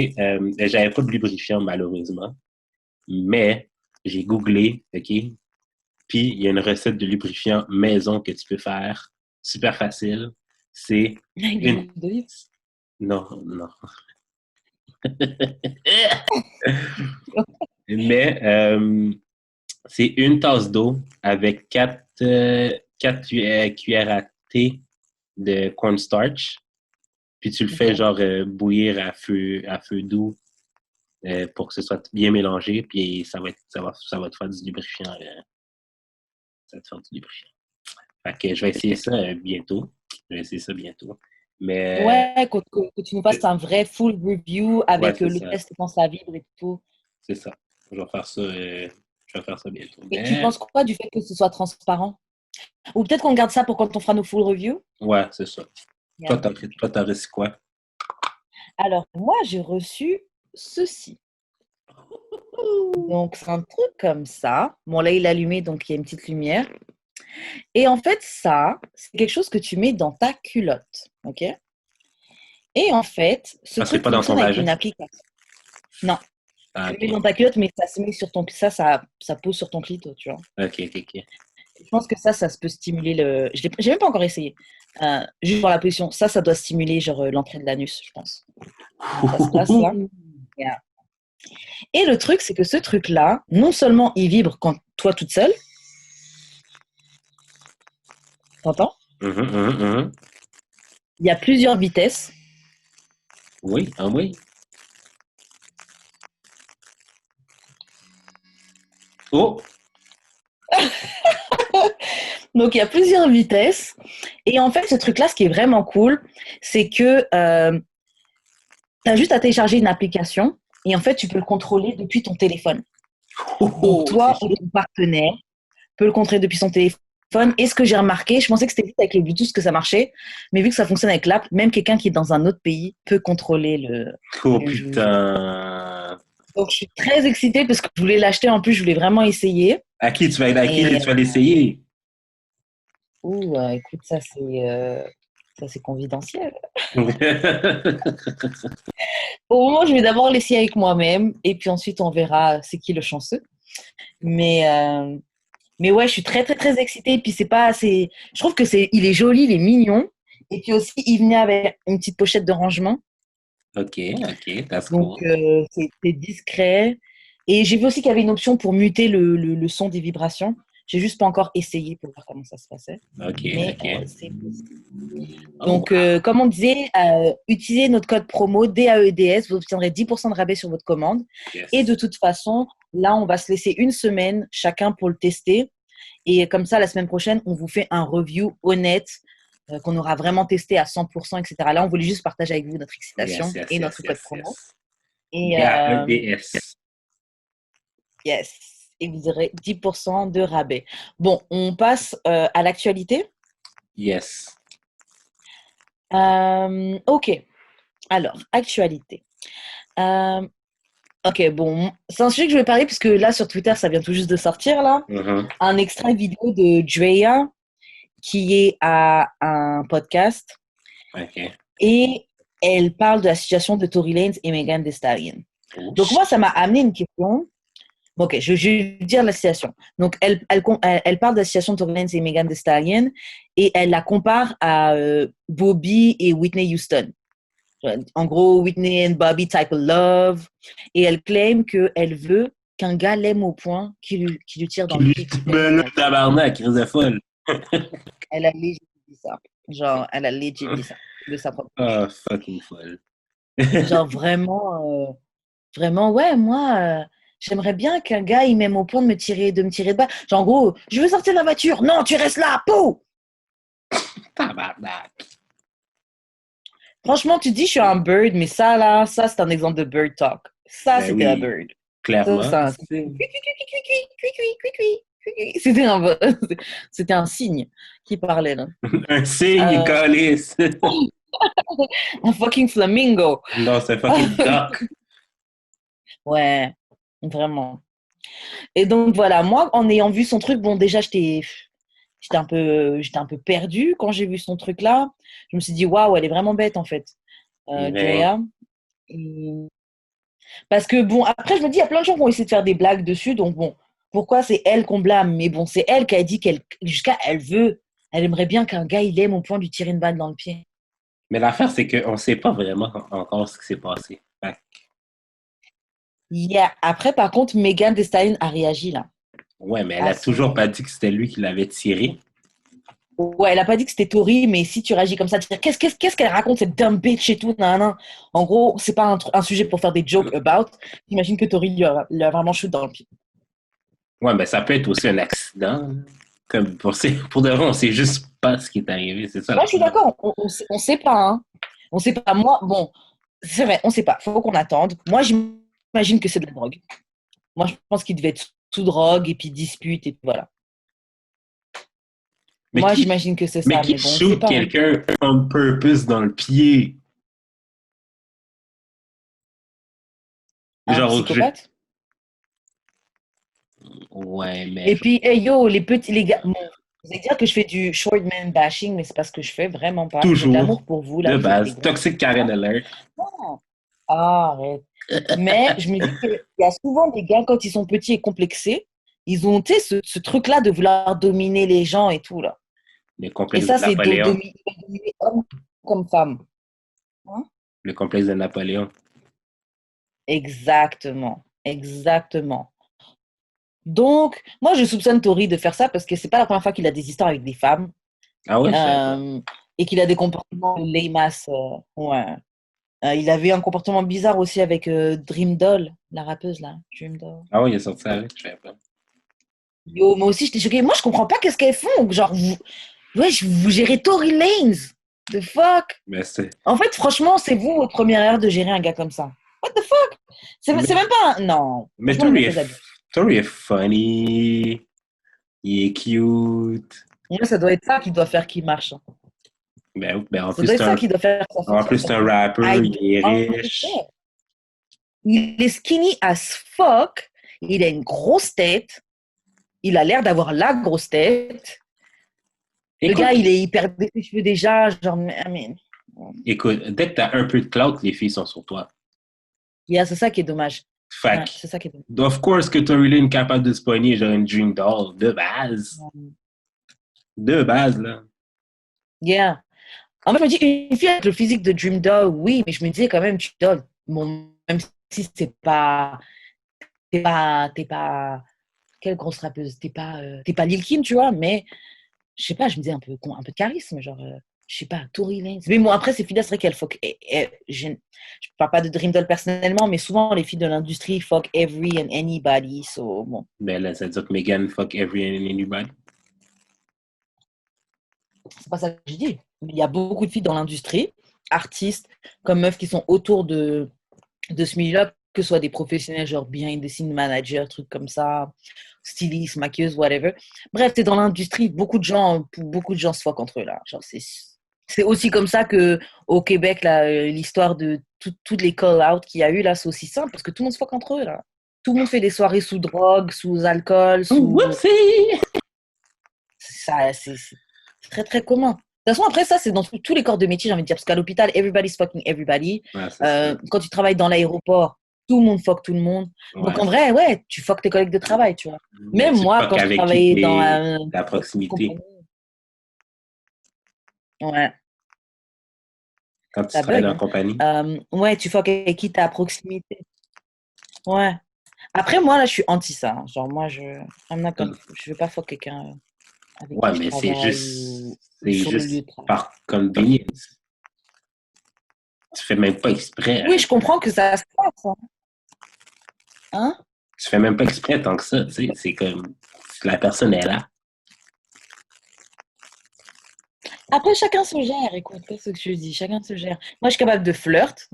J'avais pas de lubrifiant, malheureusement. Mais j'ai googlé, OK. Puis, il y a une recette de lubrifiant maison que tu peux faire. Super facile. C'est une... Non. Mais c'est une tasse d'eau avec 4 cuillères à thé de cornstarch. Puis tu le fais genre bouillir à feu doux pour que ce soit bien mélangé. Puis ça va te faire du lubrifiant. Ça va te faire du lubrifiant. Fait que je vais essayer ça bientôt. Mais Ouais, que tu nous fasses un vrai full review ouais, avec c'est le ça. test quand ça vibre et tout. C'est ça. Je vais faire ça, je vais faire ça bientôt. Et tu Mais penses quoi du fait que ce soit transparent? Ou peut-être qu'on garde ça pour quand on fera nos full reviews? ouais, c'est ça. Yeah. Toi, t'as reçu quoi? Alors, moi, j'ai reçu ceci. Donc, c'est un truc comme ça. Bon, là, il est allumé, donc il y a une petite lumière. Et en fait, ça, c'est quelque chose que tu mets dans ta culotte. OK? Et en fait, ce Ah, c'est truc pas dans ton fonctionne avec vagin? une application. Non, Ah, tu le mets ok. dans ta culotte, mais ça se met sur ton... Ça pose sur ton clito, tu vois. Ok, ok, ok. Je pense que ça peut stimuler le... J'ai même pas encore essayé. Juste pour la position. Ça doit stimuler, genre, l'entrée de l'anus, je pense. Donc, ça se passe là. Yeah. Et le truc, c'est que ce truc-là, non seulement il vibre quand toi toute seule, t'entends? Mhm, mhm, mhm. Il y a plusieurs vitesses. Oui, ah oui. Oh! Donc, il y a plusieurs vitesses. Et en fait, ce truc-là, ce qui est vraiment cool, c'est que tu as juste à télécharger une application et en fait, tu peux le contrôler depuis ton téléphone. Donc, Oh, c'est toi ou chaud. ton partenaire peut le contrôler depuis son téléphone. Et ce que j'ai remarqué, je pensais que c'était juste avec le Bluetooth que ça marchait, mais vu que ça fonctionne avec l'app, même quelqu'un qui est dans un autre pays peut contrôler Oh le joujou. putain. Donc, je suis très excitée parce que je voulais l'acheter. En plus, je voulais vraiment essayer. À qui Et, tu vas l'essayer? écoute, ça, c'est confidentiel. Au moment, je vais d'abord l'essayer avec moi-même et puis ensuite, on verra c'est qui le chanceux. Mais, euh, mais ouais, je suis très, très, très excitée. Et puis, c'est pas assez. Je trouve que il est joli, il est mignon. Et puis aussi, il venait avec une petite pochette de rangement. Ok, ok, that's Donc, cool. c'est discret. Et j'ai vu aussi qu'il y avait une option pour muter le son des vibrations. J'ai juste pas encore essayé pour voir comment ça se passait. Ok, Mais ok. c'est possible. Oh, Donc, wow. comme on disait, utilisez notre code promo DAEDS, vous obtiendrez 10% de rabais sur votre commande. Et de Yes. toute façon, là, on va se laisser une semaine chacun pour le tester. Et comme ça, la semaine prochaine, on vous fait un review honnête qu'on aura vraiment testé à 100%, etc. Là, on voulait juste partager avec vous notre excitation Yes, yes, et yes, notre code yes, promo. yes. Et DAEDS. yes, et vous aurez 10% de rabais. Bon, on passe à l'actualité. Yes. Ok, alors, actualité. Euh, ok, bon, c'est un sujet que je vais parler puisque là, sur Twitter, ça vient tout juste de sortir, là. Mhm. Un extrait vidéo de Drea qui est à un podcast Ok. et elle parle de la situation de Tory Lanez et Megan Thee Stallion. Oh, Donc, moi, ça m'a amené une question. Ok, je vais dire la situation. Donc, elle parle de la situation de Tory Lanez et Megan Thee Stallion et elle la compare à Bobby et Whitney Houston. En gros, Whitney and Bobby type of love. Et elle claim qu'elle veut qu'un gars l'aime au point qu'il lui tire dans qui le lui pied. me le tabarnak, crise de folle. Elle a legit dit ça. Genre, elle a legit dit ça. De sa propre bouche. Ah, fucking folle. Genre, vraiment, vraiment, ouais, moi, j'aimerais bien qu'un gars, il m'aime au point de me tirer de bas. Genre, en gros, je veux sortir de la voiture. Non, tu restes là, pou! Tabarnak. Franchement, tu dis, je suis un bird, mais ça, là, ça, c'est un exemple de bird talk. Ça, Ben c'était un oui, bird. Ça, clairement. c'était c'était un, c'était un signe qui parlait, là. Un signe, Euh, calice. un fucking flamingo. Non, c'est fucking duck. Ouais, vraiment. Et donc, voilà, moi, en ayant vu son truc, bon, déjà, j'étais un peu perdue quand j'ai vu son truc là. Je me suis dit, waouh, elle est vraiment bête, en fait, Mais, Drea. Et parce que bon, après, je me dis, il y a plein de gens qui vont essayer de faire des blagues dessus. Donc bon, pourquoi c'est elle qu'on blâme? Mais bon, c'est elle qui a dit elle aimerait bien qu'un gars, il aime au point de lui tirer une balle dans le pied. mais l'affaire, c'est qu'on ne sait pas vraiment encore ce qui s'est passé. Fait Après, par contre, Megan Thee Stallion a réagi là. ouais, mais elle À a toujours son... pas dit que c'était lui qui l'avait tiré. Ouais, elle a pas dit que c'était Tori, mais si tu réagis comme ça, tu dis, qu'est-ce qu'elle raconte, cette dumb bitch et tout, nan, nan. En gros, c'est pas un sujet pour faire des jokes about. J'imagine que Tori lui a vraiment shoot dans le pied. Ouais, mais ça peut être aussi un accident. Comme pour de vrai, on sait juste pas ce qui est arrivé. C'est ça Moi, je suis l'affaire. d'accord, on sait pas, hein. On sait pas. Moi, bon, c'est vrai, on sait pas. Faut qu'on attende. Moi, j'imagine que c'est de la drogue. Moi, je pense qu'il devait être sous drogue et puis dispute et puis voilà. Mais Moi, qui, j'imagine que c'est mais ça, qui mais bon, on sait shoot pas. Hein. quelqu'un on purpose dans le pied? Un Genre, psychopathe. ouais, mais Et puis, hey, yo, les gars, bon, vous allez dire que je fais du short man bashing, mais c'est pas ce que je fais, vraiment pas. J'ai de toujours, l'amour pour vous, là, de vous êtes des base, gros. toxic Karen alert. Non. Ah, arrête. Mais je me dis qu'il y a souvent des gars, quand ils sont petits et complexés, ils ont, tu sais, ce truc-là de vouloir dominer les gens et tout, là. Le Et complexe de ça, c'est Napoléon. dominer homme comme femme. Hein? Le complexe de Napoléon. Exactement. Exactement. Donc, moi, je soupçonne Tori de faire ça parce que c'est pas la première fois qu'il a des histoires avec des femmes Ah ouais, je savais pas. et qu'il a des comportements lame-ass. Ouais. Il avait un comportement bizarre aussi avec Dream Doll, la rappeuse là. Dream Doll. Ah ouais, il est sorti avec, je savais pas. Yo, moi aussi, j'étais choquée. Moi, je comprends pas qu'est-ce qu'elles font. Genre, vous gérez Tory Lanez. The fuck? Mais c'est. En fait, franchement, c'est vous, votre première heure de gérer un gars comme ça. What the fuck? C'est Mais, même pas un... Non. mais Franchement, il me fait abus. Tori est funny. Il est cute. Moi, ça doit être ça qui doit faire qu'il marche. Hein. Ben, en Ça plus, doit être ça qui doit faire que ça en plus, fonctionne. c'est un rapper, il est En riche. effet, il est skinny as fuck. Il a une grosse tête. Il a l'air d'avoir la grosse tête. Le Écoute, gars, il perdait ses cheveux déjà. Genre, mais... écoute, dès que t'as un peu de clout, les filles sont sur toi. Yeah, c'est ça qui est dommage. Fait Ouais, que, c'est ça qui est dommage. of course que Tory Lane est capable de se pogner genre une Dream Doll, de base. De base, là. Yeah. En fait, je me dis, une fille avec le physique de Dream Doll, oui, mais je me disais quand même, Dream Doll, bon, même si c'est pas. T'es pas. Quelle grosse rappeuse? T'es pas Lil Kim, tu vois, mais je sais pas, je me disais un peu de charisme, genre, je sais pas, Tory Lanez. Mais bon, après, ces filles-là, c'est vrai qu'elles fuck. Je parle pas de Dream Doll personnellement, mais souvent, les filles de l'industrie fuck every and anybody, so bon. Ben là, ça veut dire que Megan fuck every and anybody. C'est pas ça que je dis. Il y a beaucoup de filles dans l'industrie, artistes, comme meufs qui sont autour de ce milieu-là, que ce soit des professionnels, genre behind the scene manager, trucs comme ça, stylistes, maquilleuses, whatever. Bref, t'es dans l'industrie, beaucoup de gens se fuck entre eux, là. Genre, c'est aussi comme ça que au Québec, là, l'histoire de toutes les call-out qu'il y a eu, là, c'est aussi simple, parce que tout le monde se fuck entre eux, là. Tout le monde fait des soirées sous drogue, sous alcool, sous... Whoopsie! C'est très, très commun. De toute façon, après, ça, c'est dans tous les corps de métier, j'ai envie de dire. Parce qu'à l'hôpital, everybody's fucking everybody. Ouais, quand tu travailles dans l'aéroport, tout le monde fuck tout le monde. ouais. Donc, en vrai, ouais, tu fuck tes collègues de travail, tu vois. Même Tu moi, fuck quand je avec travaillais qui dans la proximité. ouais, Quand tu ça travailles bug. dans la Hein. compagnie. Ouais, tu fuck avec qui t'es à proximité. Ouais. Après, moi, là, je suis anti ça. Hein. Genre, moi, je veux pas fuck quelqu'un avec Ouais, qui je mais travaille c'est sur le lieu juste de travail. par convenience. Tu fais même pas exprès. Oui, je comprends que ça se passe. Hein? Tu fais même pas exprès tant que ça. Tu sais, c'est comme si la personne est là. Après, chacun se gère, écoute, c'est ce que je dis, chacun se gère. Moi, je suis capable de flirt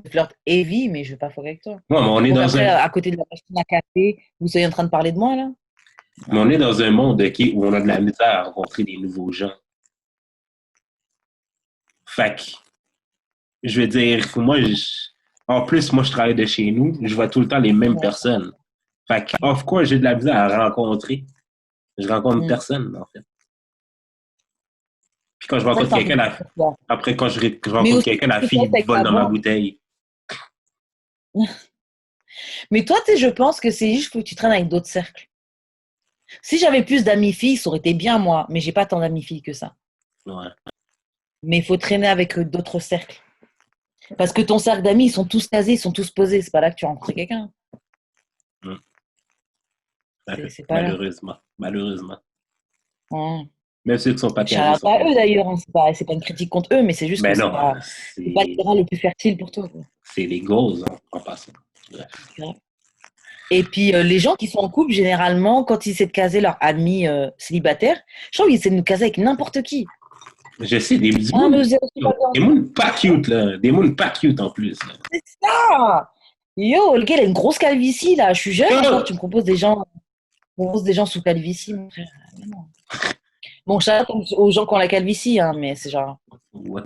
heavy, mais je vais pas fuck avec toi. Ouais, mais on est Donc dans après, un. à côté de la machine à café, vous soyez en train de parler de moi, là? Mais on est dans un monde où on a de la misère à rencontrer des nouveaux gens. Fait que, je veux dire, en plus, moi, je travaille de chez nous, je vois tout le temps les mêmes personnes. Fait que, of course, j'ai de la misère à rencontrer. Je rencontre personne, en fait. Puis quand je rencontre quelqu'un, après, quand je rencontre quelqu'un, la fille vole dans ma bouteille. Mais toi, tu sais, je pense que c'est juste que tu traînes avec d'autres cercles. Si j'avais plus d'amis filles, ça aurait été bien, moi, mais j'ai pas tant d'amis filles que ça. Ouais. Mais il faut traîner avec d'autres cercles. Parce que ton cercle d'amis, ils sont tous casés, ils sont tous posés. C'est pas là que tu rencontres quelqu'un. C'est pas malheureusement. Malheureusement. Ouais. Même ceux qui sont pas casés. Pas eux d'ailleurs, hein. C'est pas une critique contre eux, mais c'est juste que c'est pas le terrain le plus fertile pour toi. Quoi. C'est les goals, hein, en passant. Ouais. Et puis les gens qui sont en couple, généralement, quand ils essaient de caser leur ami célibataire, je trouve qu'ils essaient de nous caser avec n'importe qui. Je sais, des Ah, mais mounes. vous avez aussi pas bien. Des mounes pas cute, là. Des mounes pas cute en plus. Là. C'est ça! Yo, le gars, il a une grosse calvitie, là. Je suis jeune encore, tu me proposes des gens sous calvitie, mon frère. Mais non. Bon, shout out aux gens qui ont la calvitie, hein, mais c'est genre, Ouais.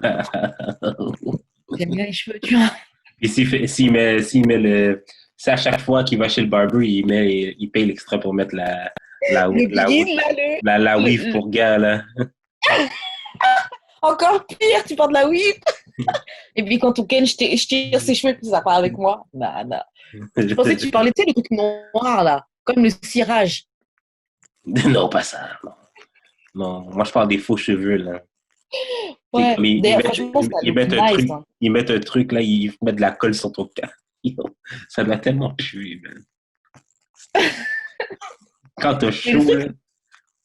j'aime bien les cheveux, tu vois. Et s'il met le. C'est à chaque fois qu'il va chez le barber, il paye l'extra pour mettre Le begin, là, la weave pour gars, là. encore pire, tu portes de la weave. Et puis quand on ken, je tire ses cheveux, puis ça part avec moi. Bah, bah. Je pensais que tu parlais, tu sais, le truc noir, là, comme le cirage. Non, pas ça. Non. Non, moi je parle des faux cheveux, là. Ouais, d'ailleurs, franchement, ça Ils look mettent un nice. truc, Hein. ils mettent un truc, là, ils mettent de la colle sur ton cas. Ça doit tellement puer, man. Quand t'as chaud, là.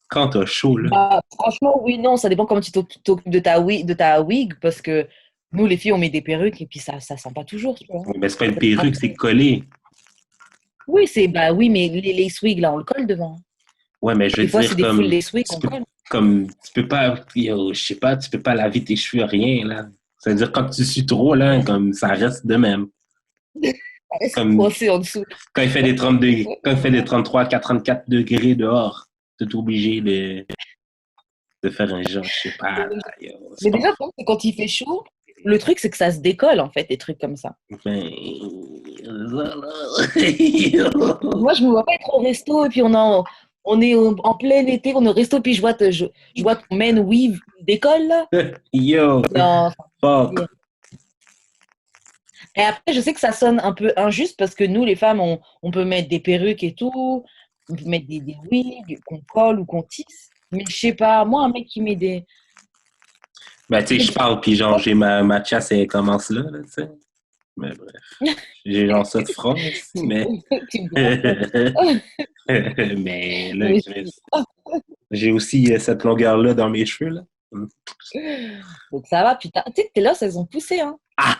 Quand t'as chaud, là. Bah, franchement, oui, non, ça dépend comment tu t'occupes de ta wig, parce que nous, les filles, on met des perruques et puis ça sent pas toujours, tu vois. Mais c'est pas une perruque, c'est collé. Oui, bah oui, mais les lace wigs, là, on le colle devant. Ouais, mais je veux Des fois, dire, c'est des full lace wigs qu'on colle. tu peux pas, yo, je sais pas, tu peux pas laver tes cheveux, rien, là. Ça veut dire, quand tu sues trop, là, comme ça reste de même. C'est Comme coincé en dessous. quand il fait des 32, quand il fait des 33, 34 degrés dehors, t'es obligé de faire un genre, je sais pas, là, yo, c'est Mais pas déjà, je pense que quand il fait chaud, le truc, c'est que ça se décolle, en fait, des trucs comme ça. ben, Moi, je me vois pas être au resto et puis on est en plein été, on est au resto, puis je vois ton man weave décolle, là. yo, Non, fuck. et après, je sais que ça sonne un peu injuste parce que nous, les femmes, on peut mettre des perruques et tout, on peut mettre des wigs qu'on colle ou qu'on tisse. Mais je sais pas, moi, un mec qui met des. Ben, tu sais, je parle, puis genre, j'ai ma chasse, elle commence là, tu sais. Mais bref. J'ai genre ça de front, aussi, mais. Tu me Mais là, Mais j'ai aussi cette longueur-là dans mes cheveux, là. donc ça va, putain. Tu sais que tes losses, elles ont poussé, hein. Ah!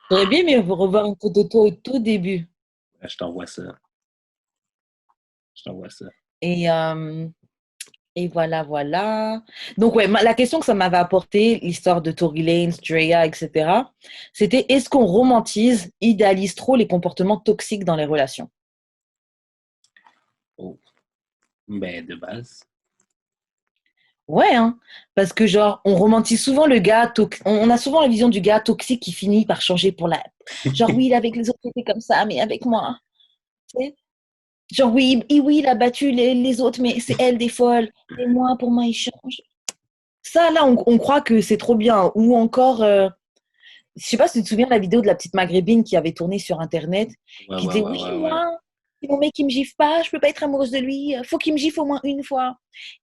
J'aurais bien aimé revoir une photo de toi au tout début. Je t'envoie ça. Je t'envoie ça. Et, euh, et voilà, voilà. Donc, ouais, la question que ça m'avait apporté, l'histoire de Tory Lanez, Drea, etc., c'était est-ce qu'on romantise, idéalise trop les comportements toxiques dans les relations? Oh. Ben, de base. Ouais, hein, parce que genre, on romantise souvent le gars, on a souvent la vision du gars toxique qui finit par changer pour la. Genre, oui, avec les autres, c'était comme ça, mais avec moi. Tu sais. Genre, oui, oui, il a battu les autres, mais c'est elle des folles. Et moi, pour moi, il change. Ça, là, on croit que c'est trop bien. Ou encore, je sais pas si tu te souviens de la vidéo de la petite maghrébine qui avait tourné sur Internet, Ouais, qui ouais, disait, ouais, oui, ouais, ouais. moi, si mon mec, il me gifle pas, je peux pas être amoureuse de lui, faut qu'il me gifle au moins une fois.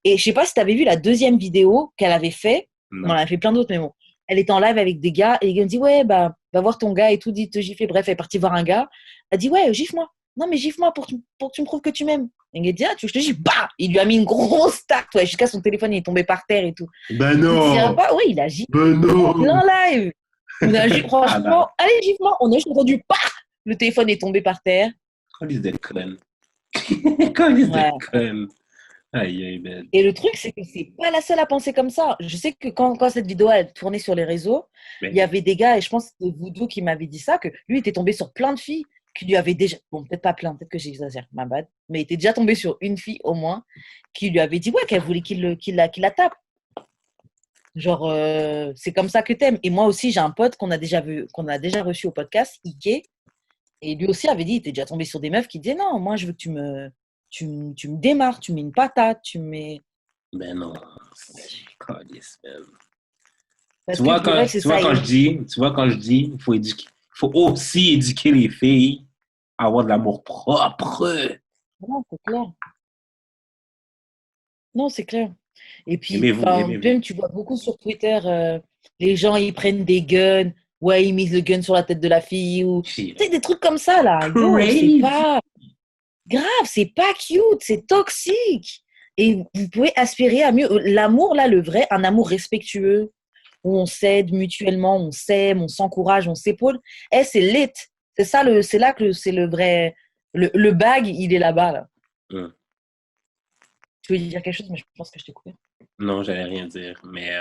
Et je sais pas si tu avais vu la deuxième vidéo qu'elle avait fait. Bon, Non. elle a fait plein d'autres, mais bon. Elle était en live avec des gars et les gars me dit, ouais, bah, va voir ton gars et tout, dit te gifler. Bref, elle est partie voir un gars. Elle dit, ouais, gifle-moi. Non, mais gifle-moi pour que tu me prouves que tu m'aimes. Et le gars dit, ah, tu veux que je te gifle? Bah! Il lui a mis une grosse tarte, ouais, jusqu'à son téléphone, il est tombé par terre et tout. Ben Tu te diras non! pas, ouais, il a giflé Ben non! en live. On a juste, Ah franchement, là, allez, gifle-moi. On a juste entendu, bah! Le téléphone est tombé par terre. calice de conne. Calice de Ouais. conne. Aïe, aïe, ben. Et le truc, c'est que c'est pas la seule à penser comme ça. Je sais que quand cette vidéo a tourné sur les réseaux, il y Ben, avait des gars, et je pense que c'était Voodoo qui m'avait dit ça, que lui était tombé sur plein de filles qui lui avaient déjà, bon, peut-être pas plein, peut-être que j'exagère, ma bad, mais il était déjà tombé sur une fille au moins qui lui avait dit, ouais, qu'elle voulait qu'il la tape. Genre, c'est comme ça que t'aimes. Et moi aussi, j'ai un pote qu'on a déjà reçu au podcast, Ike, et lui aussi avait dit, il était déjà tombé sur des meufs qui disaient, non, moi, je veux que tu me démarres, tu mets une patate, tu mets. ben non. Calice, ben. Parce que pour elle, c'est ça. Tu vois quand je dis, il faut aussi éduquer les filles à avoir de l'amour propre. Non, c'est clair. Non, c'est clair. Et puis, Aimez-vous, aimez-vous. même, tu vois beaucoup sur Twitter, les gens, ils prennent des guns. Ouais, ils misent le gun sur la tête de la fille. Ou. Tu sais, des trucs comme ça, là. Yo, c'est Crazy. pas grave, c'est pas cute, c'est toxique. Et vous pouvez aspirer à mieux. L'amour, là, le vrai, un amour respectueux, où on s'aide mutuellement, on s'aime, on s'encourage, on s'épaule. Eh, c'est lit. C'est là que c'est le vrai. Le bag, il est là-bas, là. Hum. Tu veux dire quelque chose, mais je pense que je t'ai coupé. Non, j'allais rien dire, mais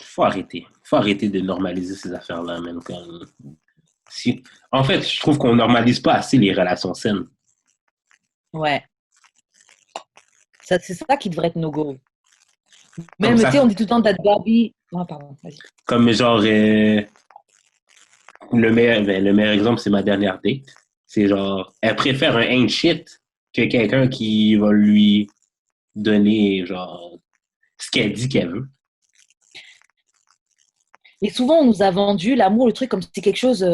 faut arrêter. Faut arrêter de normaliser ces affaires-là, même comme si. En fait, je trouve qu'on normalise pas assez les relations saines. Ouais. C'est ça qui devrait être no go. Comme Même, tu ça, sais, on dit tout le temps that Barbie. Ah, pardon, vas-y. comme genre le meilleur exemple, c'est ma dernière date. C'est genre, elle préfère un ain't shit que quelqu'un qui va lui donner genre ce qu'elle dit qu'elle veut. Et souvent, on nous a vendu l'amour, le truc, comme si c'était quelque chose.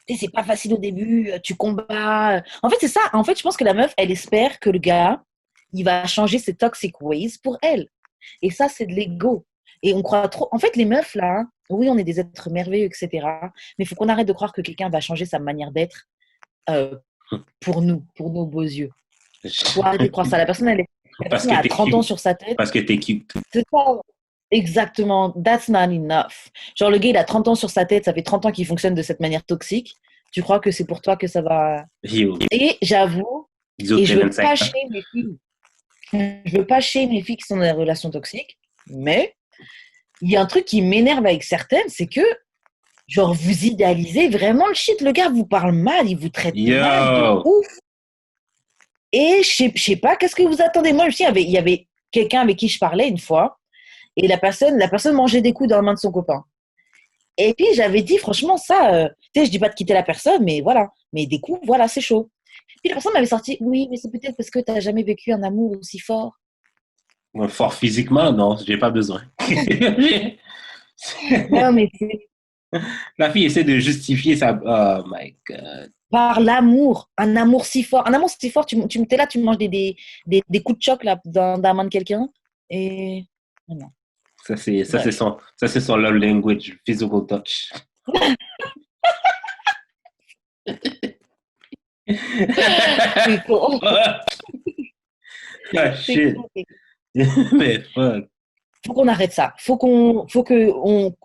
Tu sais, c'est pas facile au début, tu combats. En fait, c'est ça. En fait, je pense que la meuf, elle espère que le gars, il va changer ses toxic ways pour elle. Et ça, c'est de l'ego. Et on croit trop. En fait, les meufs, là, oui, on est des êtres merveilleux, etc. Mais il faut qu'on arrête de croire que quelqu'un va changer sa manière d'être euh, pour nous, pour nos beaux yeux. Faut arrêter de croire ça. La personne, la Parce personne que a t'es 30 ans cute. sur sa tête. Parce que t'es cute. C'est ça. Exactement. That's not enough. Genre, le gars, il a 30 ans sur sa tête. Ça fait 30 ans qu'il fonctionne de cette manière toxique. Tu crois que c'est pour toi que ça va. Yo, Et j'avoue, Guizot, et t'as je veux 25 pas ans. chier mes filles. Je veux pas chier mes filles qui sont dans des relations toxiques. Mais il y a un truc qui m'énerve avec certaines, c'est que, genre, vous idéalisez vraiment le shit. Le gars vous parle mal, il vous traite mal de Yo! ouf. Et je sais pas, qu'est-ce que vous attendez? Moi, je sais, il y avait quelqu'un avec qui je parlais une fois, et la personne mangeait des coups dans la main de son copain. Et puis, j'avais dit, franchement, ça, tu sais, je dis pas de quitter la personne, mais voilà. Mais des coups, voilà, c'est chaud. Puis la personne m'avait sorti, oui, mais c'est peut-être parce que tu n'as jamais vécu un amour aussi fort. Fort physiquement, non, j'ai pas besoin. Non, mais c'est La fille essaie de justifier sa. Oh my god. par l'amour, un amour si fort. Un amour si fort, t'es là, tu manges des coups de choc là, dans la main de quelqu'un. Et. Non. Ouais. Ça, c'est son love language, physical touch. C'est con. Ah, C'est shit. con. Mais fuck. Faut qu'on arrête ça. Faut qu'on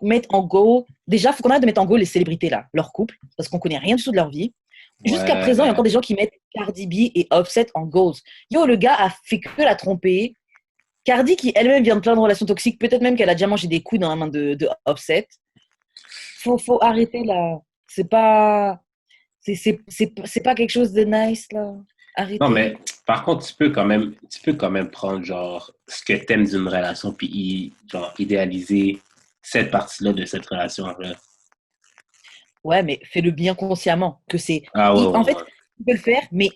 mette en go. Déjà, faut qu'on arrête de mettre en go les célébrités là, leur couple, parce qu'on connaît rien du tout de leur vie. Jusqu'à présent, il y a encore des gens qui mettent Cardi B et Offset en goals. Yo, le gars a fait que la tromper. Cardi, qui elle-même vient de plein de relations toxiques, peut-être même qu'elle a déjà mangé des coups dans la main de Offset. Faut arrêter là. C'est pas quelque chose de nice là. Arrêtez. Non, mais par contre, tu peux quand même prendre genre ce que t'aimes d'une relation puis genre idéaliser cette partie-là de cette relation-là. Ouais, mais fais-le bien consciemment. Que c'est. Ah ouais, En fait, ouais. tu peux le faire, mais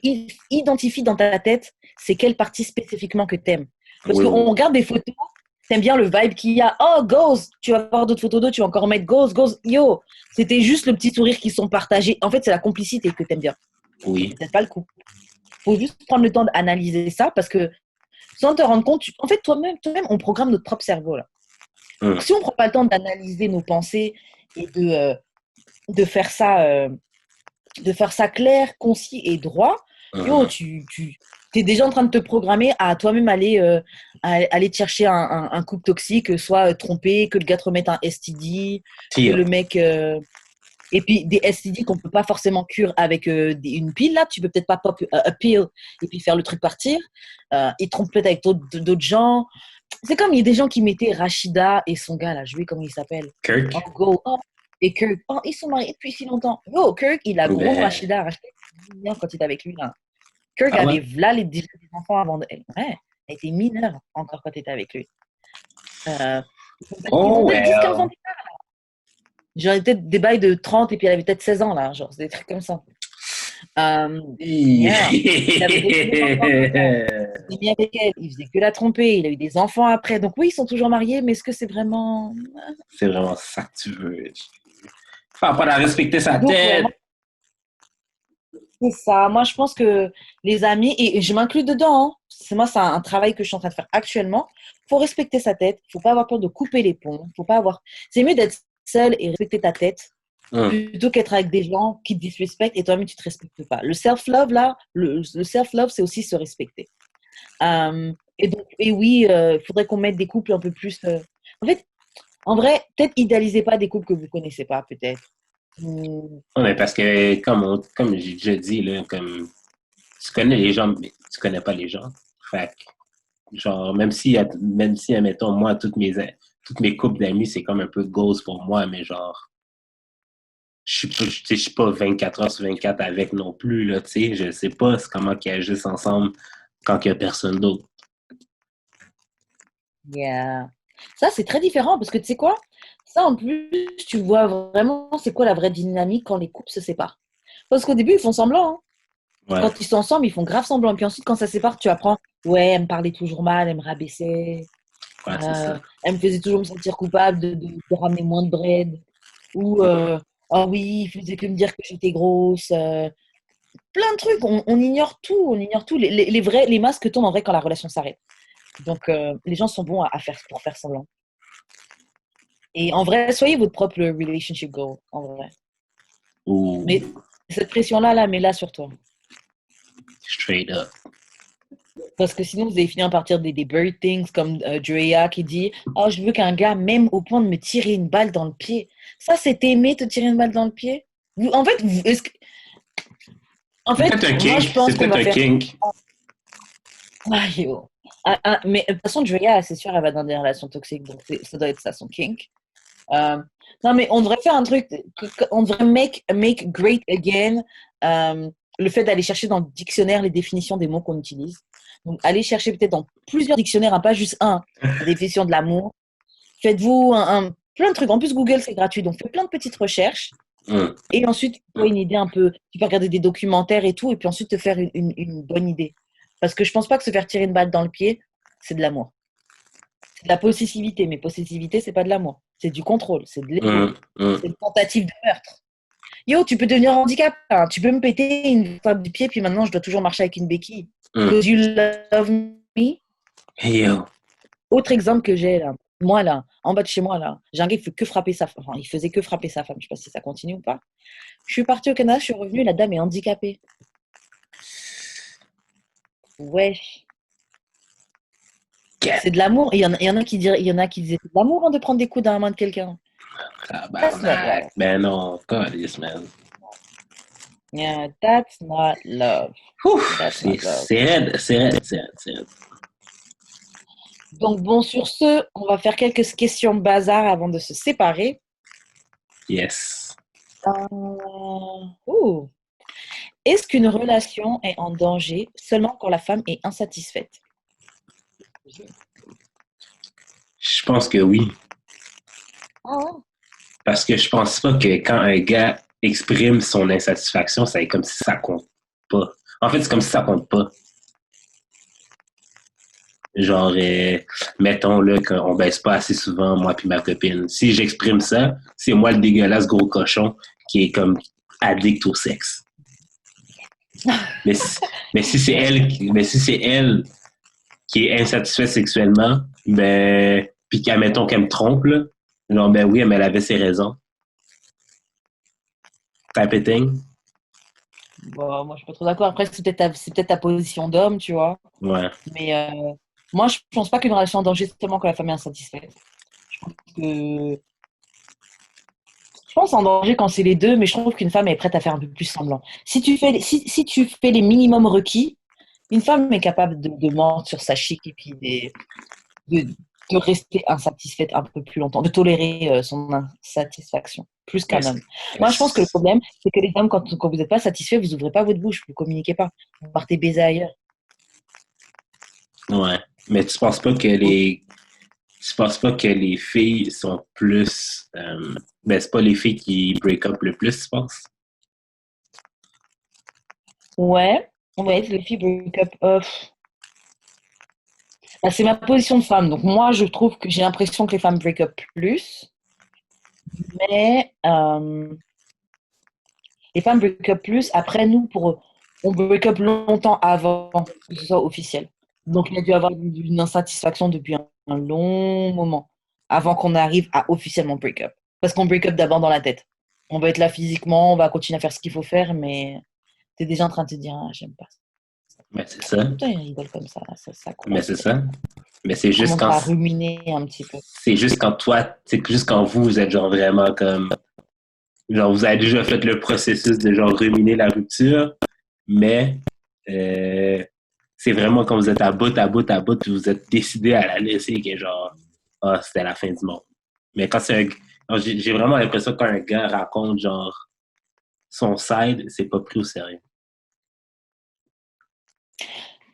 identifie dans ta tête c'est quelle partie spécifiquement que t'aimes. Parce Oui, qu'on oui. regarde des photos, t'aimes bien le vibe qu'il y a. Oh, goes, tu vas voir d'autres photos d'eux, tu vas encore mettre goes, goes. Yo, c'était juste le petit sourire qui sont partagés. En fait, c'est la complicité que t'aimes bien. Oui. C'est peut-être pas le coup. Faut juste prendre le temps d'analyser ça parce que sans te rendre compte, en fait, toi-même, on programme notre propre cerveau là. Donc, si on prend pas le temps d'analyser nos pensées et de faire ça clair, concis et droit, yo, tu es déjà en train de te programmer à toi-même aller te chercher un couple toxique, soit trompé, que le gars te remette un STD, que le mec. Et puis des STD qu'on peut pas forcément curer avec une pile là, tu peux peut-être pas pop a pill et puis faire le truc partir. Ils trompent peut-être avec d'autres gens. C'est comme il y a des gens qui mettaient Rachida et son gars là, je sais comment il s'appelle. Kirk. Oh, go. Oh, et Kirk. Oh, ils sont mariés depuis si longtemps. Yo, Kirk, il a gros Rachida. Rachida, bien quand il était avec lui là. Kirk avait là des enfants avant de elle. Ouais, elle était mineure encore quand il était avec lui. Ils ont peut-être 10-15 ans plus tard. J'en ai peut-être des bails de 30 et puis elle avait peut-être 16 ans là, genre c'est des trucs comme ça. Il avait mis avec elle, il faisait que la tromper, il a eu des enfants après. Donc oui, ils sont toujours mariés, mais est-ce que c'est vraiment. C'est vraiment ça que tu veux. Faut pas la respecter sa tête. C'est ça. Moi, je pense que les amis, et je m'inclus dedans, hein. C'est un travail que je suis en train de faire actuellement. Il faut respecter sa tête. Il ne faut pas avoir peur de couper les ponts. C'est mieux d'être seul et respecter ta tête plutôt qu'être avec des gens qui te disrespectent et toi-même, tu ne te respectes pas. Le self-love, là, le self-love, c'est aussi se respecter. Et oui, il faudrait qu'on mette des couples un peu plus... En vrai, peut-être idéalisez pas des couples que vous ne connaissez pas, peut-être. Mais parce que, comme j'ai déjà dit, là, comme connais les gens, mais tu connais pas les gens. Fait que, genre, même si, admettons, moi, toutes mes couples d'amis, c'est comme un peu ghost pour moi, mais genre, je suis pas 24 heures sur 24 avec non plus, là, tu sais. Je sais pas comment ils agissent ensemble quand il y a personne d'autre. Yeah. Ça, c'est très différent parce que tu sais quoi? Ça, en plus, tu vois vraiment c'est quoi la vraie dynamique quand les couples se séparent. Parce qu'au début, ils font semblant. Hein. Ouais, Quand ils sont ensemble, ils font grave semblant. Puis ensuite, quand ça se sépare, tu apprends, ouais, elle me parlait toujours mal, elle me rabaissait, ouais, c'est ça. elle me faisait toujours me sentir coupable de ramener moins de bread. Ou, oh oui, il faisait que me dire que j'étais grosse. Plein de trucs, on ignore tout, on ignore tout. Les masques tombent en vrai quand la relation s'arrête. Donc, les gens sont bons pour faire semblant. Et en vrai, soyez votre propre relationship goal, en vrai. Ou Mais cette pression-là, mets-la sur toi. straight up. Parce que sinon, vous allez finir par dire des bird things comme Drea qui dit « Oh, je veux qu'un gars m'aime au point de me tirer une balle dans le pied. » Ça, c'est aimer te tirer une balle dans le pied? En fait, C'est peut-être un moi, je kink. pense C'est qu'on peut-être va un faire... kink. Ah, yo. Mais de toute façon, Drea, c'est sûr, elle va dans des relations toxiques. Donc, ça doit être ça, son kink. Non, mais on devrait faire un truc, on devrait make great again le fait d'aller chercher dans le dictionnaire les définitions des mots qu'on utilise. Donc, allez chercher peut-être dans plusieurs dictionnaires, hein, pas juste un, la définition de l'amour. Faites-vous plein de trucs. En plus, Google, c'est gratuit. Donc, faites plein de petites recherches. Et ensuite, tu as une idée un peu. Tu peux regarder des documentaires et tout, et puis ensuite te faire une bonne idée. Parce que je pense pas que se faire tirer une balle dans le pied, c'est de l'amour. C'est de la possessivité, mais possessivité, c'est pas de l'amour. C'est du contrôle, c'est de l'ego. C'est une tentative de meurtre. Yo, tu peux devenir handicapé. Hein. Tu peux me péter une fois du pied, puis maintenant, je dois toujours marcher avec une béquille. Because you love me. Hey yo. Autre exemple que j'ai, là. Moi, là, en bas de chez moi, là, j'ai un gars qui fait que frapper sa femme. Enfin, il faisait que frapper sa femme. Je sais pas si ça continue ou pas. Je suis partie au Canada, je suis revenue, la dame est handicapée. Wesh. C'est de l'amour. Il y en a qui disaient c'est de l'amour hein, de prendre des coups dans la main de quelqu'un. That's not love. Ben non, calice, man. Yeah, that's not love. That's not love. C'est raide. Donc bon, sur ce, on va faire quelques questions bazar avant de se séparer. Yes. Est-ce qu'une relation est en danger seulement quand la femme est insatisfaite? Je pense que oui. Parce que je pense pas que quand un gars exprime son insatisfaction, c'est comme si ça compte pas. En fait, c'est comme si ça compte pas. Genre, mettons là qu'on baisse pas assez souvent, moi puis ma copine. Si j'exprime ça, c'est moi le dégueulasse gros cochon qui est comme addict au sexe. Mais si c'est elle qui est insatisfaite sexuellement, ben, puis mettons qu'elle me trompe, là, genre, ben oui, mais elle avait ses raisons. Type of thing. Bon, moi, je suis pas trop d'accord. Après, c'est peut-être ta position d'homme, tu vois. Ouais. Mais moi, je pense pas qu'une relation est en danger seulement quand la femme est insatisfaite. Je pense en danger quand c'est les deux, mais je trouve qu'une femme est prête à faire un peu plus semblant. Si tu fais les minimums requis, une femme est capable de mentir sur sa chic et puis de rester insatisfaite un peu plus longtemps, de tolérer son insatisfaction, plus qu'un homme. Moi, je pense que le problème, c'est que les hommes, quand vous n'êtes pas satisfait, vous n'ouvrez pas votre bouche, vous ne communiquez pas. Vous partez baiser ailleurs. Ouais. Mais tu penses pas que les filles sont plus... ben, c'est pas les filles qui break up le plus, tu penses? Ouais, les filles break up off. Bah, c'est ma position de femme. Donc, moi, je trouve que j'ai l'impression que les femmes break up plus. Mais les femmes break up plus. Après, nous, on break up longtemps avant que ce soit officiel. Donc, il y a dû avoir une insatisfaction depuis un long moment avant qu'on arrive à officiellement break up. Parce qu'on break up d'abord dans la tête. On va être là physiquement, on va continuer à faire ce qu'il faut faire, mais t'es déjà en train de te dire, ah, j'aime pas. Mais c'est ça. Putain, il rigole comme ça. Mais c'est ça. Mais c'est juste quand... à ruminer un petit peu. C'est juste quand c'est juste quand vous êtes genre vraiment comme... Genre, vous avez déjà fait le processus de genre ruminer la rupture, mais c'est vraiment quand vous êtes à bout, puis vous êtes décidé à la laisser que genre, ah, c'était la fin du monde. Mais quand c'est j'ai vraiment l'impression que quand un gars raconte genre son side, c'est pas pris au sérieux.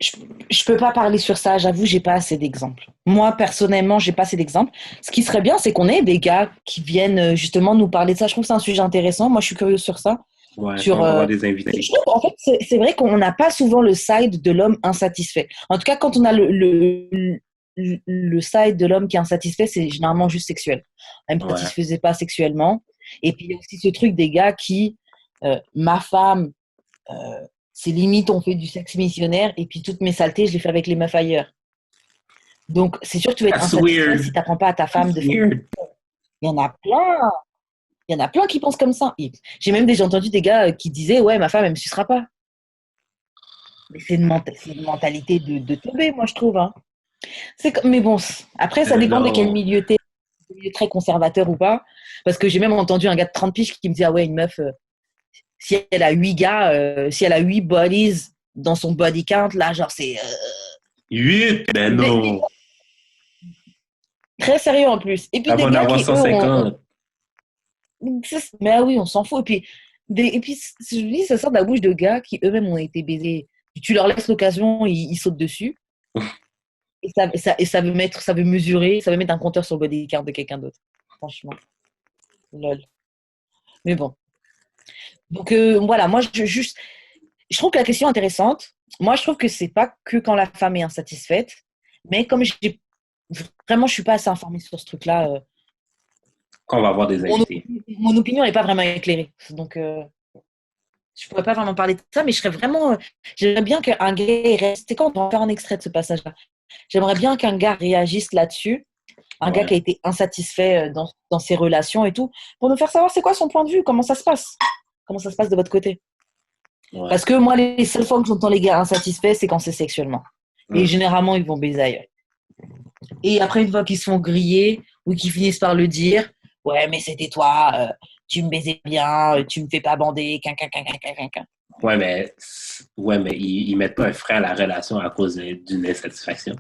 Je peux pas parler sur ça, j'avoue, j'ai pas assez d'exemples. Moi, personnellement, j'ai pas assez d'exemples. Ce qui serait bien, c'est qu'on ait des gars qui viennent justement nous parler de ça. Je trouve que c'est un sujet intéressant. Moi, je suis curieuse sur ça. Ouais, Sur, on va avoir des invités. je trouve, en fait, c'est vrai qu'on n'a pas souvent le side de l'homme insatisfait. En tout cas, quand on a le side de l'homme qui est insatisfait, c'est généralement juste sexuel. Elle ne me satisfaisait pas sexuellement. Et puis, il y a aussi ce truc des gars qui, ma femme, c'est limite, on fait du sexe missionnaire et puis toutes mes saletés, je les fais avec les meufs ailleurs. Donc, c'est sûr que tu vas être insatisfait si tu n'apprends pas à ta femme de faire. Il y en a plein. Il y en a plein qui pensent comme ça. J'ai même déjà entendu des gars qui disaient « Ouais, ma femme, elle ne me sucera pas. » Mais c'est une mentalité de teubé, moi, je trouve. Hein. Mais bon, après, ça dépend de quel milieu t'es. Milieu très conservateur ou pas. Parce que j'ai même entendu un gars de 30 piges qui me dit « Ah ouais, une meuf... si elle a 8 gars, si elle a 8 bodies dans son body count, là, genre, c'est... 8? Ben non! Très sérieux, en plus. Et puis, avant d'avoir 150. Mais ah oui, on s'en fout. Et puis je dis, ça sort de la bouche de gars qui eux-mêmes ont été baisés. Tu leur laisses l'occasion, ils sautent dessus. Et ça veut mesurer, ça veut mettre un compteur sur le body count de quelqu'un d'autre. Franchement. Lol. Mais bon. Donc voilà, moi je trouve que la question est intéressante. Moi je trouve que c'est pas que quand la femme est insatisfaite, mais comme vraiment je suis pas assez informée sur ce truc-là. Quand on va avoir des invités. Mon opinion n'est pas vraiment éclairée. Donc je pourrais pas vraiment parler de ça, mais j'aimerais bien qu'un gars reste. C'est quand on va faire un extrait de ce passage-là. J'aimerais bien qu'un gars réagisse là-dessus. Un gars qui a été insatisfait dans ses relations et tout, pour nous faire savoir c'est quoi son point de vue, comment ça se passe de votre côté. Ouais. Parce que moi, les seules fois que j'entends les gars insatisfaits, c'est quand c'est sexuellement. Et généralement, ils vont baiser ailleurs. Et après, une fois qu'ils se font griller ou qu'ils finissent par le dire, ouais, mais c'était toi, tu me baisais bien, tu me fais pas bander, Ouais, mais ils mettent pas un frein à la relation à cause d'une insatisfaction.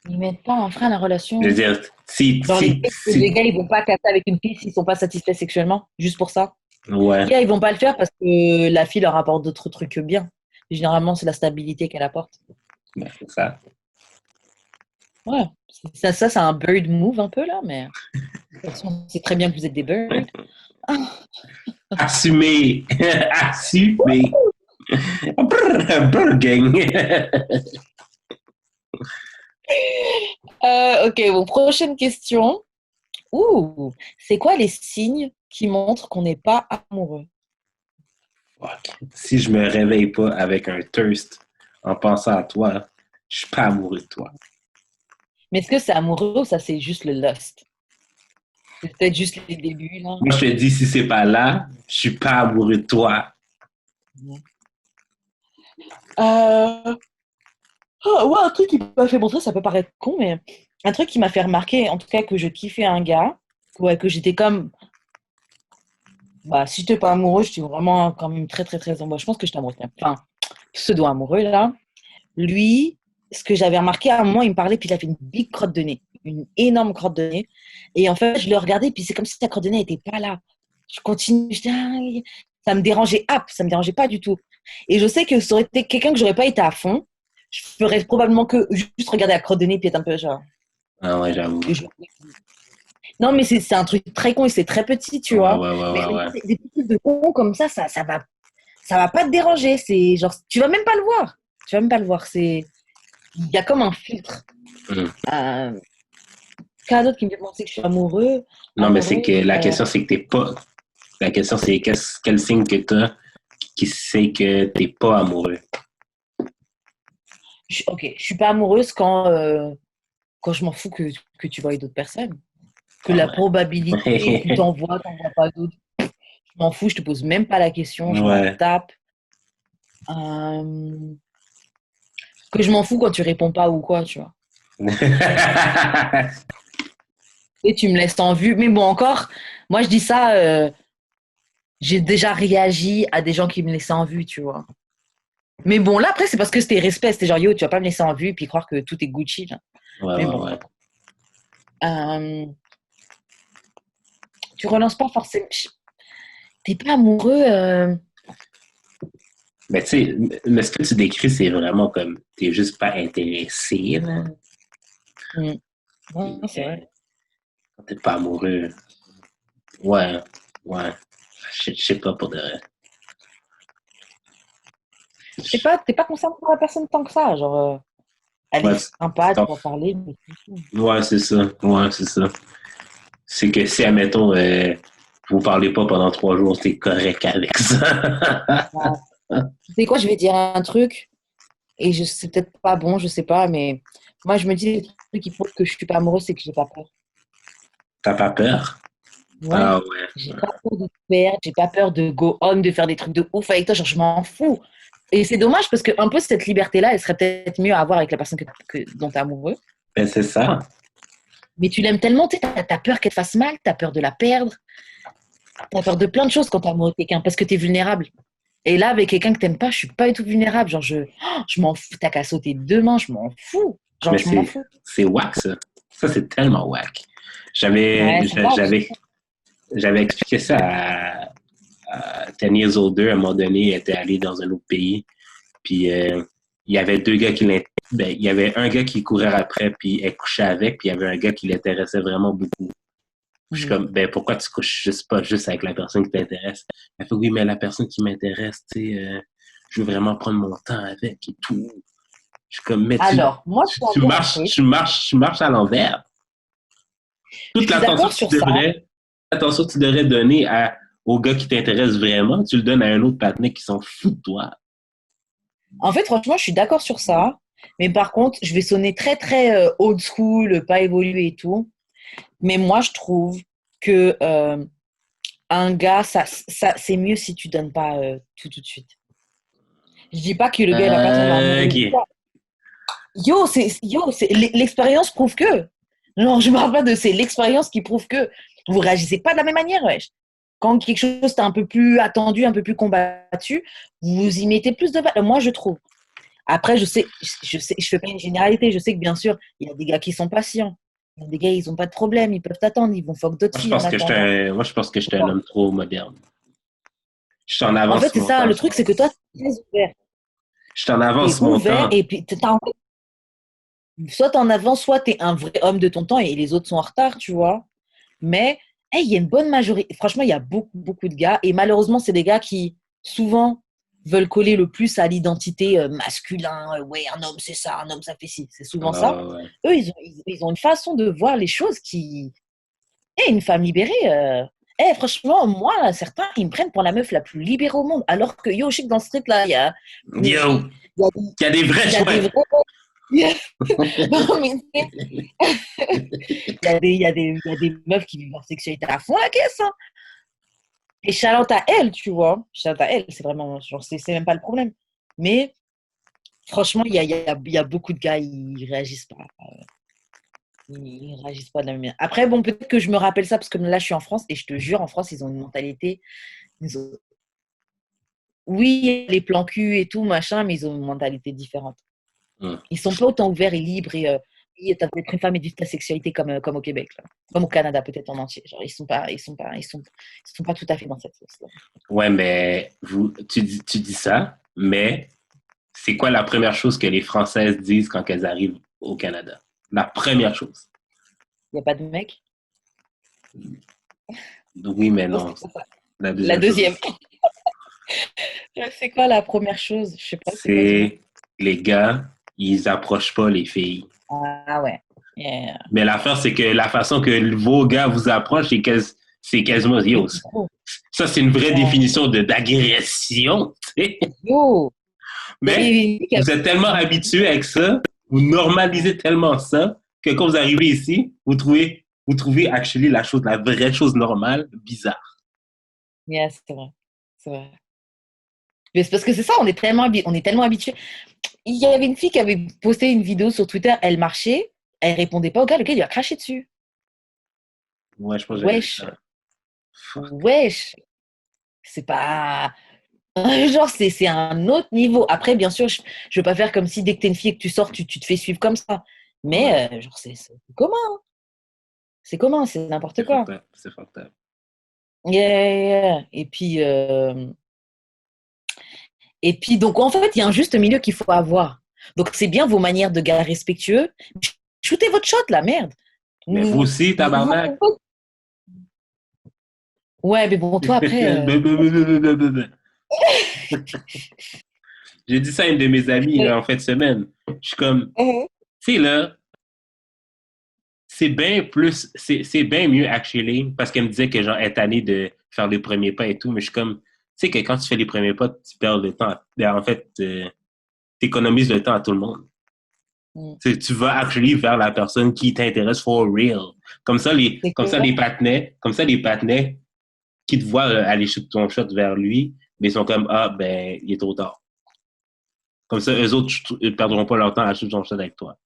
Ils mettent pas un frein à la relation. Je veux dire, les gars, ils vont pas casser avec une fille s'ils sont pas satisfaits sexuellement, juste pour ça. Ouais. Les gars, ils vont pas le faire parce que la fille leur apporte d'autres trucs bien. Généralement, c'est la stabilité qu'elle apporte. Ben, c'est ça. Ouais. Ça, c'est un bird move un peu, là, mais c'est très bien que vous êtes des birds. Assumez! Assumez! Bird gang! Ok, bon, prochaine question. C'est quoi les signes qui montrent qu'on n'est pas amoureux? Si je me réveille pas avec un thirst en pensant à toi, je suis pas amoureux de toi. Mais est-ce que c'est amoureux ou ça c'est juste le lust? C'est peut-être juste les débuts, là. Moi, je te dis, si c'est pas là, je suis pas amoureux de toi. Ouais, un truc qui m'a fait montrer, ça peut paraître con, mais un truc qui m'a fait remarquer, en tout cas que je kiffais un gars, que j'étais comme... Bah, si j'étais pas amoureux, j'étais vraiment quand même très, très, très amoureux. Je pense que j'étais amoureux. Enfin, pseudo-amoureux, là. Lui, ce que j'avais remarqué, à un moment, il me parlait, puis il avait une big crotte de nez. Une énorme crotte de nez. Et en fait, je le regardais, puis c'est comme si sa crotte de nez n'était pas là. Je continue, je dis, ça me dérangeait ça me dérangeait pas du tout. Et je sais que ça aurait été quelqu'un que j'aurais pas été à fond. Je ferais probablement que juste regarder la crotte de nez, puis être un peu genre... Ah ouais, j'avoue. Non, mais c'est un truc très con et c'est très petit, tu vois. Ouais. Des petits trucs de con comme ça va pas te déranger. C'est genre, tu vas même pas le voir. Il y a comme un filtre. Quelqu'un d'autre qui me demande que je suis amoureux. Non, mais c'est que la question, c'est que t'es pas. La question, c'est quel signe que t'as qui sait que t'es pas amoureux. Je suis pas amoureuse quand je m'en fous que tu vois d'autres personnes. Que la probabilité que t'en vois pas d'autres. Je m'en fous, je te pose même pas la question, je m'en tape. Que je m'en fous quand tu réponds pas ou quoi, tu vois. Et tu me laisses en vue. Mais bon, encore, moi je dis ça j'ai déjà réagi à des gens qui me laissaient en vue, tu vois. Mais bon, là, après, c'est parce que c'était respect. C'était genre, yo, tu vas pas me laisser en vue puis croire que tout est Gucci, là. Ouais, Mais ouais, bon. ouais. Euh, tu relances pas forcément. T'es pas amoureux. Mais tu sais, mais ce que tu décris, c'est vraiment comme, t'es juste pas intéressé, là. Hmm. Puis, Non, c'est vrai. quand t'es pas amoureux, ouais, ouais. Je sais pas pour de vrai. T'es pas concerné par la personne tant que ça. Genre, elle Ouais, est sympa, tu donc, vas parler, mais c'est tout. ouais, c'est ça. Ouais, c'est ça. C'est que si, admettons, vous parlez pas pendant 3 jours, t'es correct avec ça. Ouais. Tu sais quoi, je vais dire un truc, et c'est peut-être pas bon, je sais pas, mais moi, je me dis, le truc qui prouve que je suis pas amoureuse, c'est que j'ai pas peur. T'as pas peur? Ouais. Ah ouais. J'ai pas peur de te perdre, j'ai pas peur de go on, de faire des trucs de ouf avec toi, genre, je m'en fous. Et c'est dommage parce que un peu cette liberté-là, elle serait peut-être mieux à avoir avec la personne dont tu es amoureux. Ben, c'est ça. Mais tu l'aimes tellement, tu sais, t'as peur qu'elle te fasse mal, t'as peur de la perdre, t'as peur de plein de choses quand t'es amoureux de quelqu'un parce que t'es vulnérable. Et là, avec quelqu'un que t'aimes pas, je suis pas du tout vulnérable. Genre, je m'en fous, t'as qu'à sauter demain, je m'en fous. Genre, Mais je m'en fous. c'est whack, ça. Ça, c'est tellement whack. Ouais, c'est vrai. J'avais expliqué ça à 10 Years Older. À un moment donné, elle était allée dans un autre pays. Puis, il y avait deux gars ben, il y avait un gars qui courait après, puis elle couchait avec, puis il y avait un gars qui l'intéressait vraiment beaucoup. Je suis comme, ben, pourquoi tu couches pas juste avec la personne qui t'intéresse? Elle fait, oui, mais la personne qui m'intéresse, tu sais, je veux vraiment prendre mon temps avec et tout. Je suis comme, mais Alors, moi, je dois dire un truc. tu marches à l'envers. Je Toute suis l'attention d'accord que tu sur ça. devrais, l'attention que tu devrais donner au gars qui t'intéresse vraiment, tu le donnes à un autre partenaire qui s'en fout de toi. En fait, franchement, je suis d'accord sur ça. Mais par contre, je vais sonner très, très old school, pas évolué et tout. Mais moi, je trouve que un gars, c'est mieux si tu donnes pas tout de suite. Je dis pas que le gars, il va pas tomber amoureux de Ok. toi. L'expérience prouve que. Non, je ne parle pas de c'est l'expérience qui prouve que vous réagissez pas de la même manière, wesh. Quand quelque chose est un peu plus attendu, un peu plus combattu, vous y mettez plus de valeur. Moi, je trouve. Après, je fais pas une généralité. Je sais que bien sûr, il y a des gars qui sont patients. Il y a des gars, ils ont pas de problème, ils peuvent t'attendre, ils vont fuck d'autres filles en attendant. Moi, je pense que j'étais un homme trop moderne. Je suis en En fait, avance c'est mon ça. temps, Le je truc, c'est que pense. toi, t'es très ouvert. Je suis en T'es avance mon ouvert temps. et puis soit t'es en avant, soit t'es un vrai homme de ton temps et les autres sont en retard, tu vois. Mais hey, il y a une bonne majorité. Franchement, il y a beaucoup, beaucoup de gars. Et malheureusement, c'est des gars qui, souvent, veulent coller le plus à l'identité masculin. Ouais, un homme, c'est ça. Un homme, ça fait ci. C'est souvent ça. Ouais. Eux, ils ont une façon de voir les choses qui... Et une femme libérée... franchement, moi, là, certains, ils me prennent pour la meuf la plus libérée au monde. Alors que, yo, je sais que dans ce street-là, Yo, il y a des, il y a des vrais il y a choix. des vrais... Non, mais il y a des meufs qui vivent leur sexualité à fond la caisse. Hein. Et shout-out à elle, tu vois. Shout-out à elle, c'est vraiment, genre, c'est même pas le problème. Mais franchement, il y a beaucoup de gars, ils réagissent pas. Ils réagissent pas de la même manière. Après, bon, peut-être que je me rappelle ça parce que là, je suis en France et je te jure, en France, ils ont une mentalité. ils ont- Oui, les plans cul et tout, machin, mais ils ont une mentalité différente. Hum. Ils sont pas autant ouverts et libres et oui, t'as peut-être une femme et vivre ta sexualité comme au Québec, là. Comme au Canada, peut-être en entier. Genre, ils sont pas tout à fait dans cette sauce-là. Ouais, mais tu dis ça, mais c'est quoi la première chose que les Françaises disent quand elles arrivent au Canada? La première chose. Il n'y a pas de mec. Oui, mais Oh, non. c'est quoi ça? La La deuxième chose, deuxième. C'est quoi la première chose? Je sais pas, c'est quoi, dis-moi. c'est les gars, ils approchent pas les filles. Ah ouais. Yeah. Mais l'affaire, c'est que la façon que vos gars vous approchent, c'est quasiment, yo, C'est trop. ça, c'est une vraie Ouais. définition d'agression, tu sais. Yo! Il y Mais avait une fille qui vous êtes tellement habitué avec ça, vous normalisez tellement ça, que quand vous arrivez ici, vous trouvez actually la vraie chose normale, bizarre. Yeah, c'est vrai. C'est vrai. Mais c'est parce que c'est ça, on est tellement habitués. Il y avait une fille qui avait posté une vidéo sur Twitter, elle marchait, elle répondait pas au gars, le gars il lui a craché dessus. Ouais, je pense que j'avais vu Wesh, ça. Fuck. wesh. C'est pas... Genre, c'est un autre niveau. Après, bien sûr, je veux pas faire comme si dès que t'es une fille et que tu sors, tu te fais suivre comme ça. Ouais, Mais, genre, c'est commun. C'est commun, c'est n'importe c'est quoi. fucked up. C'est fucked up. Yeah, yeah, yeah. Et puis, donc, en fait, il y a un juste milieu qu'il faut avoir. Donc, c'est bien vos manières de gars respectueux. Shootez votre shot, la merde. Mais vous aussi, tabarnak. Ouais, mais bon, toi, après... J'ai dit ça à une de mes amies en fin de semaine. Je suis comme, tu sais, là, c'est bien mieux, actually, parce qu'elle me disait que, genre, elle est tannée de faire les premiers pas et tout, mais je suis comme, tu sais que quand tu fais les premiers pas, tu perds le temps. En fait, t'économises le temps à tout le monde. Tu vas actually vers la personne qui t'intéresse for real. Comme ça, les patinets qui te voient aller shooter ton shot vers lui, mais ils sont comme, ah, ben, il est trop tard. Comme ça, eux autres ne perdront pas leur temps à shooter ton shot avec toi.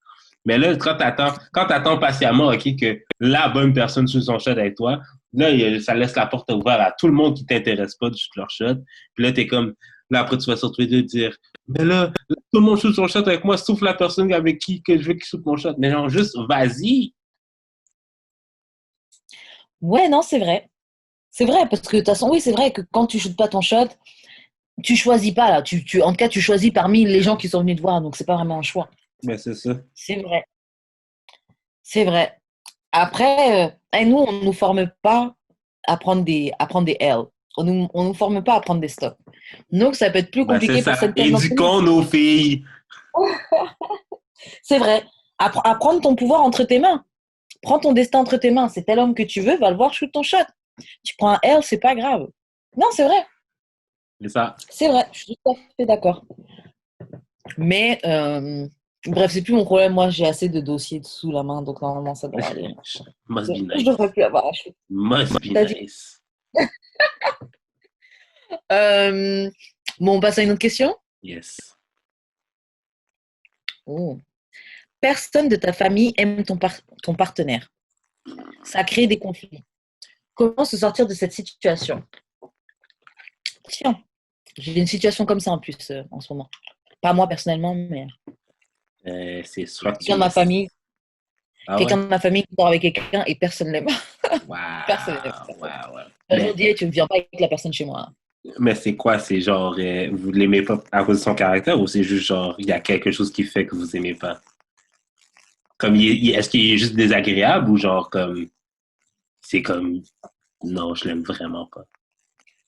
Mais là, quand t'attends patiemment, OK, que la bonne personne shoot son shot avec toi, là, ça laisse la porte ouverte à tout le monde qui t'intéresse pas de shoot leur shot. Puis là, t'es comme, là, après, tu vas se retrouver de dire, mais là, tout le monde shoot son shot avec moi, sauf la personne avec qui que je veux qu'il shoot mon shot. Mais genre, juste, vas-y. Ouais, non, c'est vrai. C'est vrai, parce que de toute façon, oui, c'est vrai que quand tu shootes pas ton shot, tu choisis pas, là. En tout cas, tu choisis parmi les gens qui sont venus te voir, donc c'est pas vraiment un choix. Mais c'est ça. C'est vrai. C'est vrai. Après, nous, on nous forme pas à prendre des L. On nous forme pas à prendre des stops. Donc, ça peut être plus Ben, c'est compliqué pour ça. certaines d'entre nous. Éduquons nos filles. C'est vrai. À prendre ton pouvoir entre tes mains. Prends ton destin entre tes mains. C'est tel homme que tu veux, va le voir, shoot ton shot. Tu prends un L, c'est pas grave. Non, c'est vrai. C'est ça. C'est vrai. Je suis tout à fait d'accord. Mais, bref, c'est plus mon problème. Moi, j'ai assez de dossiers sous la main, donc normalement, ça devrait aller. Must be Je devrais nice. plus avoir à shoot. Must be T'as dit- nice. Bon, on passe à une autre question. Yes. Oh. Personne de ta famille aime ton partenaire. Ça crée des conflits. Comment se sortir de cette situation? Tiens, j'ai une situation comme ça en plus en ce moment. Pas moi personnellement, mais C'est soit que tu quelqu'un de ma famille, Ah quelqu'un ouais? de ma famille qui sort avec quelqu'un et personne l'aime. Wow, Personne l'aime. wow, wow. Je dis, tu ne viens pas avec la personne chez moi. Mais c'est quoi? C'est genre, vous ne l'aimez pas à cause de son caractère ou c'est juste genre, il y a quelque chose qui fait que vous aimez pas? Comme, est-ce qu'il est juste désagréable ou genre, comme, c'est comme, non, je l'aime vraiment pas.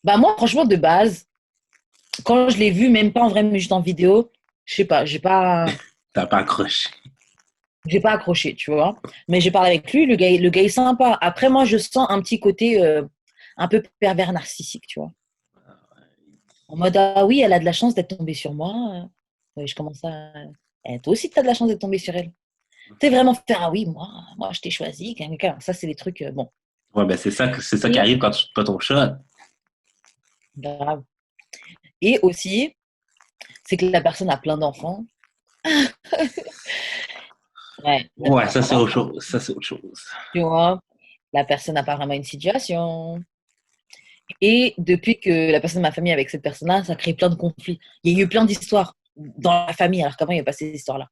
Bah moi, franchement, de base, quand je l'ai vu, même pas en vrai, mais juste en vidéo, je sais pas, T'as pas accroché. j'ai pas accroché, tu vois. Mais j'ai parlé avec lui, le gars est sympa. Après, moi, je sens un petit côté un peu pervers narcissique, tu vois. En mode, ah oui, elle a de la chance d'être tombée sur moi. Je commence à. Toi aussi, tu as de la chance d'être tombée sur elle. Tu vraiment faire, ah oui, moi je t'ai choisi. Ça, c'est des trucs, bon, Ouais, ben c'est ça qui Et, arrive quand tu pas ton shot. grave. Et aussi, c'est que la personne a plein d'enfants. Ouais, la Ouais, ça personne a c'est plein autre d'enfants, chose. Ça c'est autre chose. tu vois. La personne n'a pas vraiment une situation. Et depuis que la personne de ma famille est avec cette personne-là, ça crée plein de conflits. Il y a eu plein d'histoires dans la famille, alors qu'avant, il n'y a pas ces histoires-là.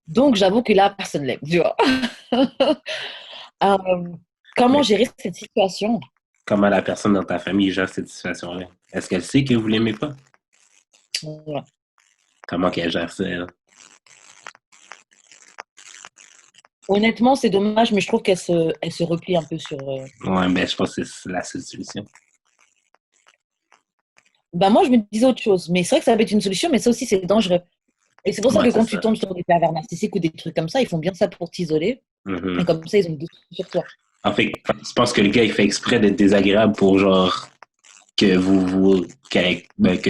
Donc, j'avoue que là, personne l'aime, tu vois. Euh, comment Mais gérer cette situation? comment la personne dans ta famille gère cette situation-là? Est-ce qu'elle sait que vous l'aimez pas? Ouais. Comment qu'elle gère ça, elle? Honnêtement, c'est dommage, mais je trouve elle se replie un peu sur. Ouais, ben je pense que c'est la seule solution. Bah, moi, je me disais autre chose. Mais c'est vrai que ça peut être une solution, mais ça aussi, c'est dangereux. Et c'est pour ça Ouais, que c'est quand tu ça. tombes sur des pervers narcissiques ou des trucs comme ça, ils font bien ça pour t'isoler. Et Mhm. comme ça, ils ont le dessus sur toi. En fait, je pense que le gars, il fait exprès d'être désagréable pour genre que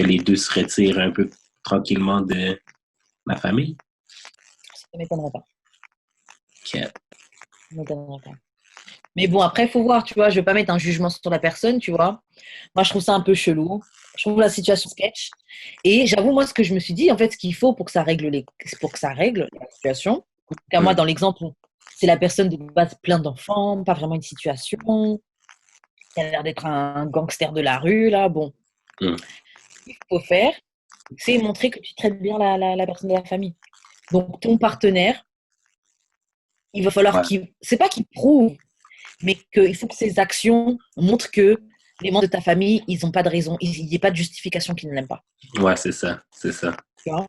les deux se retirent un peu tranquillement de la famille. Ça ne m'étonnerait pas. Ok. Ça m'étonnerait pas. Mais bon, après, il faut voir, tu vois. Je ne vais pas mettre un jugement sur la personne, tu vois. Moi, je trouve ça un peu chelou. Je trouve la situation sketch. Et j'avoue, moi, ce que je me suis dit, en fait, ce qu'il faut pour que ça règle, pour que ça règle la situation, car moi, Mhm. dans l'exemple, c'est la personne de base plein d'enfants, pas vraiment une situation. qui a l'air d'être un gangster de la rue, là, bon. Mm. Ce qu'il faut faire, c'est montrer que tu traites bien la personne de la famille. Donc, ton partenaire, il va falloir Ouais. c'est pas qu'il prouve, mais qu'il faut que ses actions montrent que les membres de ta famille, ils n'ont pas de raison, il n'y a pas de justification qu'ils ne l'aiment pas. Ouais, c'est ça. C'est ça. Tu vois.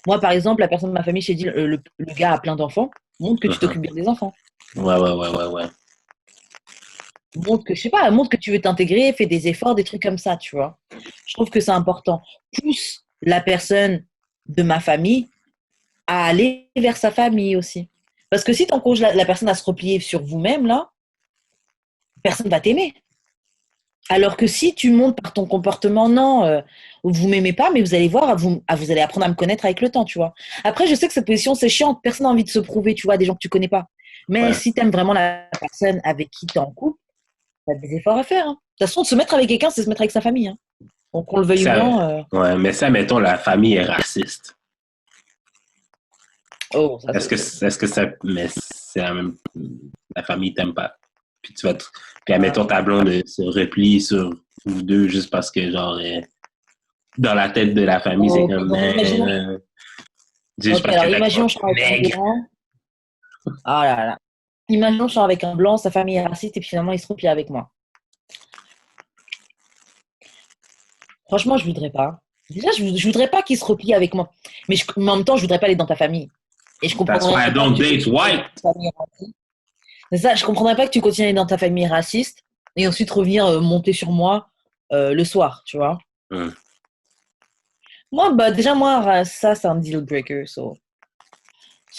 Moi, par exemple, la personne de ma famille, j'ai dit, le gars a plein d'enfants, montre que tu t'occupes bien des enfants. Ouais. Montre que, je sais pas, montre que tu veux t'intégrer, fais des efforts, des trucs comme ça, tu vois. Je trouve que c'est important. Pousse la personne de ma famille à aller vers sa famille aussi. Parce que si tu encourages la personne à se replier sur vous-même, là, personne va t'aimer. Alors que si tu montres par ton comportement, non, vous m'aimez pas, mais vous allez voir, vous allez apprendre à me connaître avec le temps, tu vois. Après, je sais que cette position, c'est chiant, personne n'a envie de se prouver, tu vois, des gens que tu connais pas. Mais Ouais. si tu aimes vraiment la personne avec qui tu es en couple, tu as des efforts à faire. Hein. De toute façon, se mettre avec quelqu'un, c'est se mettre avec sa famille. Hein. Donc, qu'on le veuille ou Ça, non. ouais, mais ça, mettons, la famille est raciste. Oh, ça, Est-ce que ça. Mais c'est la même. La famille t'aime pas. Puis tu vas. Puis admettons, ta blonde se replie sur vous deux juste parce que, genre, dans la tête de la famille, c'est comme. Ok, alors imaginons je sors avec un blanc. Ah là là. Imaginons je sors avec un blanc, sa famille est raciste et puis finalement il se replie avec moi. Franchement, je voudrais pas. Déjà, je voudrais pas qu'il se replie avec moi. Mais en même temps, je voudrais pas aller dans ta famille. Et je That's why I comprendrais pas don't que tu date white. C'est ça, je comprendrais pas que tu continues à aller dans ta famille raciste et ensuite revenir monter sur moi le soir, tu vois. Moi, bah, déjà, moi, ça, c'est un deal breaker. So,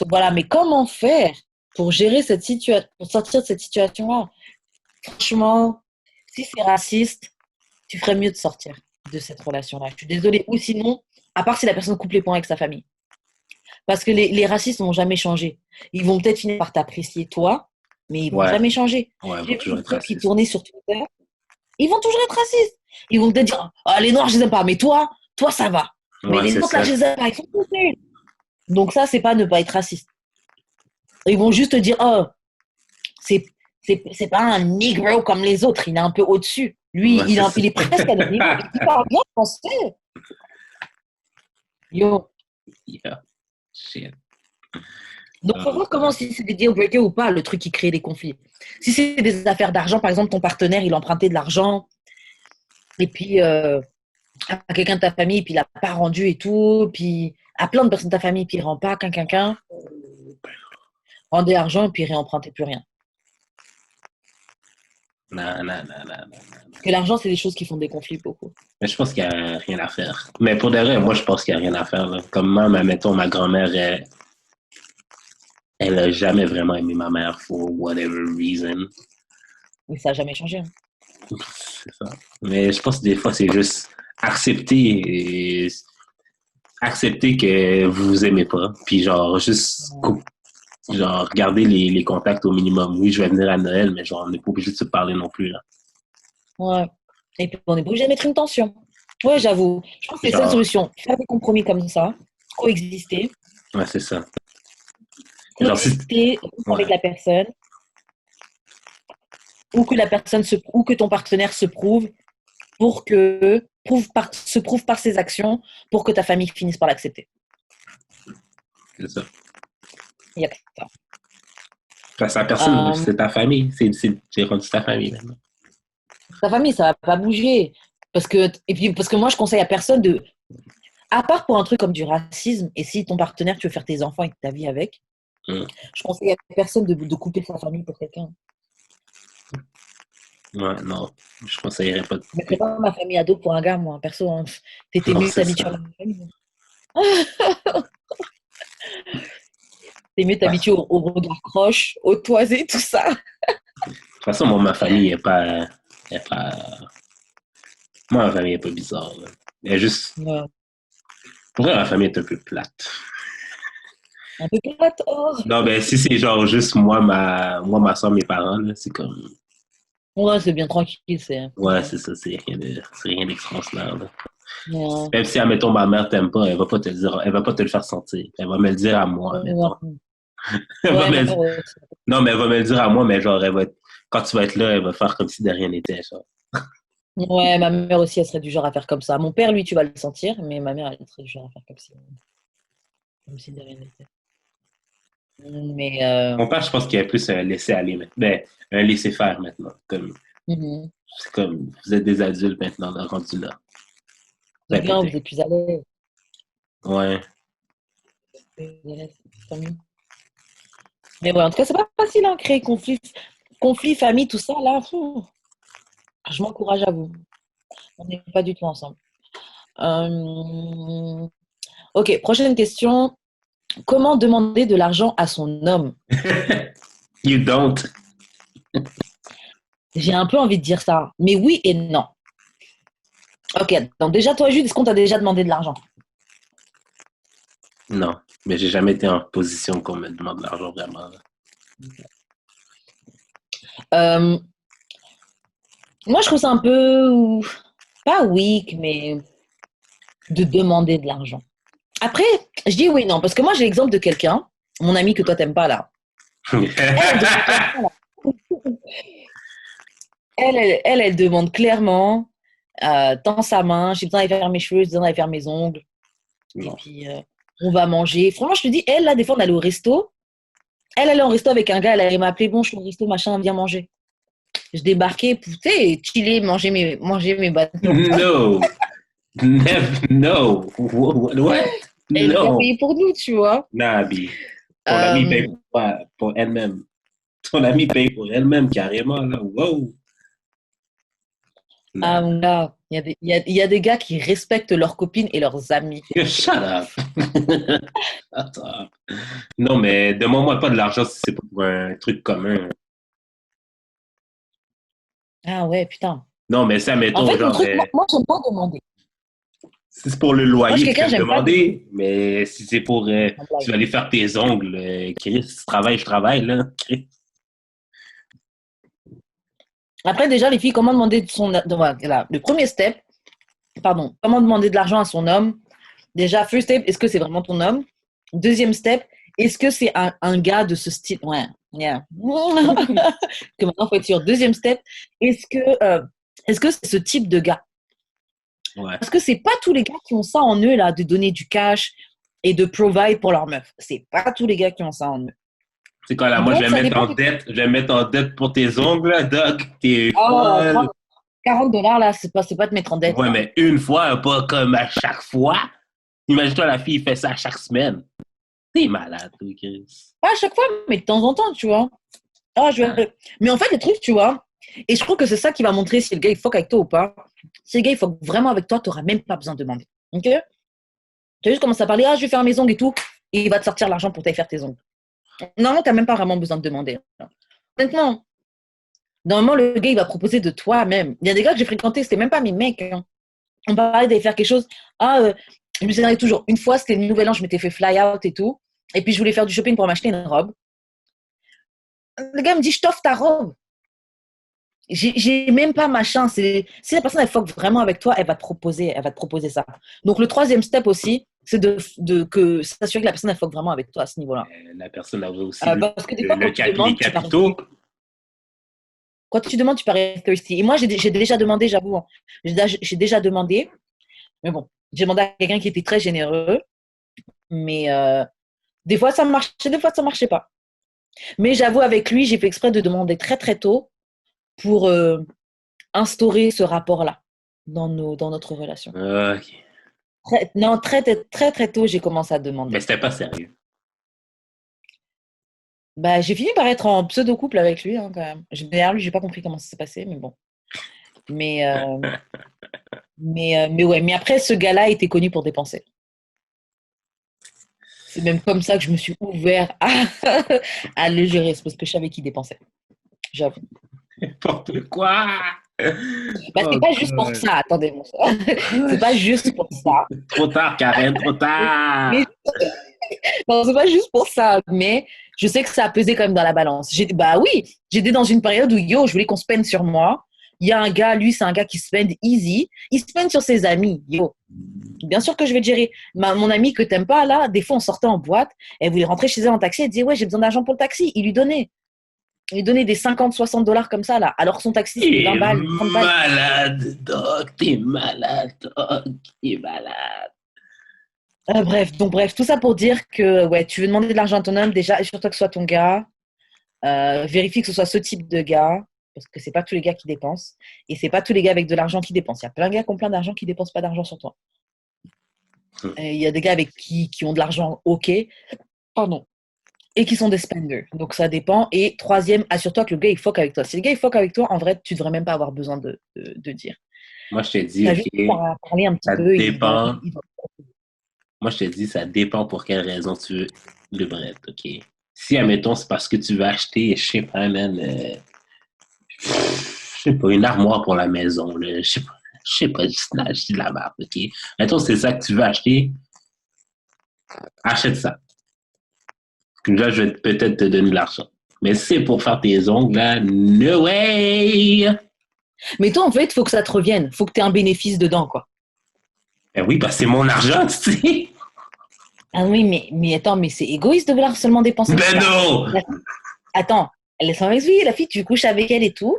voilà, mais comment faire pour gérer cette situation, pour sortir de cette situation-là? Franchement, si c'est raciste, tu ferais mieux de sortir de cette relation-là. Je suis désolée. Ou sinon, à part si la personne coupe les points avec sa famille. Parce que les racistes ne vont jamais changer. Ils vont peut-être finir par t'apprécier toi, mais ils vont jamais changer. Ouais, ils J'ai vont toujours vu des être trucs qui racistes. tournaient sur Twitter. Ils vont toujours être racistes. Ils vont peut-être dire ah, les noirs, je les aime pas, mais toi, ça va. Mais Ouais, les c'est autres, là, ça. je les aime pas. Ils sont tous nuls. Donc ça, c'est pas ne pas être raciste. Ils vont juste te dire oh, c'est pas un negro comme les autres. Il est un peu au-dessus. Lui, Ouais, il est presque à notre niveau. Il parle bien français. Yo. Yeah. Shit. Donc, faut voir comment, si c'est des deal breakers ou pas, le truc qui crée des conflits. Si c'est des affaires d'argent, par exemple, ton partenaire, il a emprunté de l'argent, et puis à quelqu'un de ta famille, puis il n'a pas rendu et tout, puis à plein de personnes de ta famille, puis il ne rend pas, rendez l'argent, et puis il ne réempruntez plus rien. Non. Parce que l'argent, c'est des choses qui font des conflits beaucoup. Mais je pense qu'il n'y a rien à faire. Mais pour de vrai, moi, je pense qu'il n'y a rien à faire. Là. Comme moi, mettons, ma grand-mère, elle n'a jamais vraiment aimé ma mère for whatever reason. Mais ça n'a jamais changé. Hein. C'est ça. Mais je pense que des fois, c'est juste accepter que vous vous aimez pas. Puis genre, juste genre, garder les contacts au minimum. Oui, je vais venir à Noël, mais genre, on n'est pas obligé de se parler non plus. Là. Ouais. Et puis, on est obligé de mettre une tension. Ouais, j'avoue. Je pense que c'est la seule solution. Faire des compromis comme ça, coexister. Ouais, c'est ça. Coexister avec la personne. Ou que ton partenaire se prouve se prouve par ses actions pour que ta famille finisse par l'accepter. C'est ça. Il y a que ça. Parce que la personne, c'est ta famille. C'est rendu ta famille maintenant. Ta famille, ça va pas bouger. Parce que moi, je conseille à personne de... À part pour un truc comme du racisme, et si ton partenaire, tu veux faire tes enfants et ta vie avec, je conseille à personne de couper sa famille pour quelqu'un. Ouais, non, je conseillerais pas de couper. Je mettrais pas ma famille ado pour un gars, moi, perso. Hein. T'étais mieux t'habituer à ma famille. T'es mieux t'habituer au regard croche, au toisé, tout ça. De toute façon, moi, ma famille est pas... Moi, ma famille est pas bizarre. Là. Elle est juste... Ouais. Pour vrai, ma famille est un peu plate. Un peu plate, oh. Non, ben si c'est genre juste ma soeur, mes parents, là, c'est comme... Ouais, c'est bien tranquille, c'est... Ouais, c'est ça, c'est rien d'extraordinaire, là. Ouais. Même si, admettons, ma mère t'aime pas, elle va pas te le dire, elle va pas te le faire sentir. Elle va me le dire à moi, admettons. Ouais, Non, mais elle va me le dire à moi, mais genre, quand tu vas être là, elle va faire comme si de rien n'était. Ça. Ouais, ma mère aussi, elle serait du genre à faire comme ça. Mon père, lui, tu vas le sentir, mais ma mère, elle serait du genre à faire comme si de rien n'était. Mais, Mon père, je pense qu'il y a plus un laisser-aller maintenant. Ben, un laisser-faire maintenant. Comme, mhm. c'est comme, vous êtes des adultes maintenant, rendus là. C'est bien, vous Peut-être. êtes plus à l'aise. Ouais. Tant mieux. Mais ouais, en tout cas, c'est pas facile, hein, créer conflit, famille, tout ça, là. Je m'encourage à vous. On n'est pas du tout ensemble. Ok, prochaine question. Comment demander de l'argent à son homme? You don't. J'ai un peu envie de dire ça, mais oui et non. Ok, donc déjà, toi, Jude, est-ce qu'on t'a déjà demandé de l'argent? Non. Mais j'ai jamais été en position qu'on me demande de l'argent vraiment. Euh, Moi, je trouve ça un peu, pas weak, mais de demander de l'argent. Après, je dis oui, non, parce que moi, j'ai l'exemple de quelqu'un, mon ami que toi, t'aimes pas là. Elle demande clairement, tend sa main, j'ai besoin d'aller faire mes cheveux, j'ai besoin d'aller faire mes ongles, et Non. puis on va manger. Franchement, je te dis, elle, là, des fois, on allait au resto. Elle allait au resto avec un gars, elle allait m'appeler, bon, je suis au resto, machin, viens manger. Je débarquais, tu sais, chiller, manger mes bâtons. No. Never. No. What? Elle va No. payer pour nous, tu vois. Nah, Abby. Ton ami Euh, paye pour elle-même. Ton ami paye pour elle-même, carrément, là. Wow. Ah, Nah. mon gars, il y a des gars qui respectent leurs copines et leurs amis. Shut up. Attends. Non, mais demande-moi pas de l'argent si c'est pas pour un truc commun. Ah ouais, putain. Non, mais ça, En mettons, fait, mon genre, truc, moi j'aime pas demander. si c'est pour le Moi, je suis loyer, tu quelqu'un, peux me j'aime pas demander. demander. Mais si c'est pour, En tu blague. vas aller faire tes ongles, Chris, tu travailles, je travaille, là. Chris. Après, déjà, les filles, comment demander voilà, le premier step, pardon, comment demander de l'argent à son homme? Déjà, first step, est-ce que c'est vraiment ton homme? Deuxième step, est-ce que c'est un gars de ce style? Ouais, yeah. Que maintenant, il faut être sûr. Deuxième step, est-ce que c'est ce type de gars? Ouais. Parce que c'est pas tous les gars qui ont ça en eux, là, de donner du cash et de provide pour leur meuf. C'est pas tous les gars qui ont ça en eux. C'est quoi, là, moi, Donc, ça dépend. je vais mettre en dette pour tes ongles, là, Doc. T'es Oh, folle. $40, là, c'est pas de mettre en dette, Ouais, là. mais une fois, pas comme à chaque fois. Imagine-toi, la fille fait ça chaque semaine. T'es malade, toi, Chris. Pas à chaque fois, mais de temps en temps, tu vois. Ah, Mais en fait, le truc, tu vois, et je trouve que c'est ça qui va montrer si le gars il fuck avec toi ou pas. Si le gars il fuck vraiment avec toi, tu n'auras même pas besoin de demander. Ok? Tu as juste commencé à parler, ah, je vais faire mes ongles et tout, et il va te sortir l'argent pour t'aller faire tes ongles. Normalement, tu n'as même pas vraiment besoin de demander. Honnêtement, normalement, le gars il va proposer de toi-même. Il y a des gars que j'ai fréquentés, c'était même pas mes mecs. Hein. On parlait d'aller faire quelque chose. Ah, je me souviens toujours, une fois, c'était le nouvel an, je m'étais fait fly out et tout, et puis je voulais faire du shopping pour m'acheter une robe. Le gars me dit, je t'offre ta robe. J'ai même pas machin. Si la personne elle fuck vraiment avec toi, elle va te proposer ça. Donc le troisième step aussi, c'est de s'assurer que la personne elle fuck vraiment avec toi à ce niveau-là. La personne a aussi Parce que des fois, les capitaux. Quand tu demandes, tu parais thirsty. Et moi, j'ai déjà demandé, j'avoue, hein. J'ai déjà demandé, mais bon, j'ai demandé à quelqu'un qui était très généreux, mais des fois ça marchait, des fois ça marchait pas. Mais j'avoue, avec lui, j'ai fait exprès de demander très très tôt pour instaurer ce rapport-là dans notre relation. Ok. Très tôt, j'ai commencé à demander. Mais c'était pas sérieux. Bah, j'ai fini par être en pseudo-couple avec lui, hein, quand même. D'ailleurs, lui, j'ai pas compris comment ça s'est passé, mais bon. Mais ouais. Mais après, ce gars-là était connu pour dépenser. C'est même comme ça que je me suis ouvert à le gérer, parce que je savais qu'il dépensait. J'avoue. N'importe quoi! Bah, c'est pas juste pour ça, attendez, mon soeur. C'est pas juste pour ça. Trop tard, Karen, trop tard! Non, c'est pas juste pour ça, mais je sais que ça a pesé quand même dans la balance. Bah oui, j'étais dans une période où je voulais qu'on spende sur moi. Il y a un gars, lui, c'est un gars qui spend easy. Il spend sur ses amis, Bien sûr que je vais te gérer. Mon amie que t'aimes pas, là, des fois, on sortait en boîte, elle voulait rentrer chez elle en taxi, elle disait, ouais, j'ai besoin d'argent pour le taxi. Il lui donnait. lui donner des 50, 60 dollars comme ça, là. Alors que son taxi, c'est T'es 20 balles, 30 balles. malade, Doc. T'es malade, Doc. T'es malade. Bref, tout ça pour dire que ouais, tu veux demander de l'argent à ton homme, déjà, assure-toi que ce soit ton gars. Vérifie que ce soit ce type de gars, parce que c'est pas tous les gars qui dépensent. Et c'est pas tous les gars avec de l'argent qui dépensent. Il y a plein de gars qui ont plein d'argent qui dépensent pas d'argent sur toi. Et il y a des gars avec qui ont de l'argent, ok. Pardon. Et qui sont des spenders. Donc ça dépend. Et troisième, assure-toi que le gars il fuck avec toi. Si le gars il fuck avec toi, en vrai, tu devrais même pas avoir besoin de dire. Moi, je te dis, T'as juste à parler un petit ça peu. dépend. Moi, je te dis, ça dépend pour quelle raison tu veux le bread, OK? Si, admettons, c'est parce que tu veux acheter, je sais pas, man, je sais pas, une armoire pour la maison, là, je sais pas, je dis de la merde, OK? Admettons, c'est ça que tu veux acheter, achète ça. Là, je vais peut-être te donner de l'argent. Mais si c'est pour faire tes ongles, là, no way! Mais toi, en fait, il faut que ça te revienne. Il faut que tu aies un bénéfice dedans, quoi. Ben oui, parce que c'est mon argent, tu sais. Ah oui, mais attends, mais c'est égoïste de vouloir seulement dépenser. Ben non! Attends, laisse-moi m'expliquer. La fille, tu couches avec elle et tout.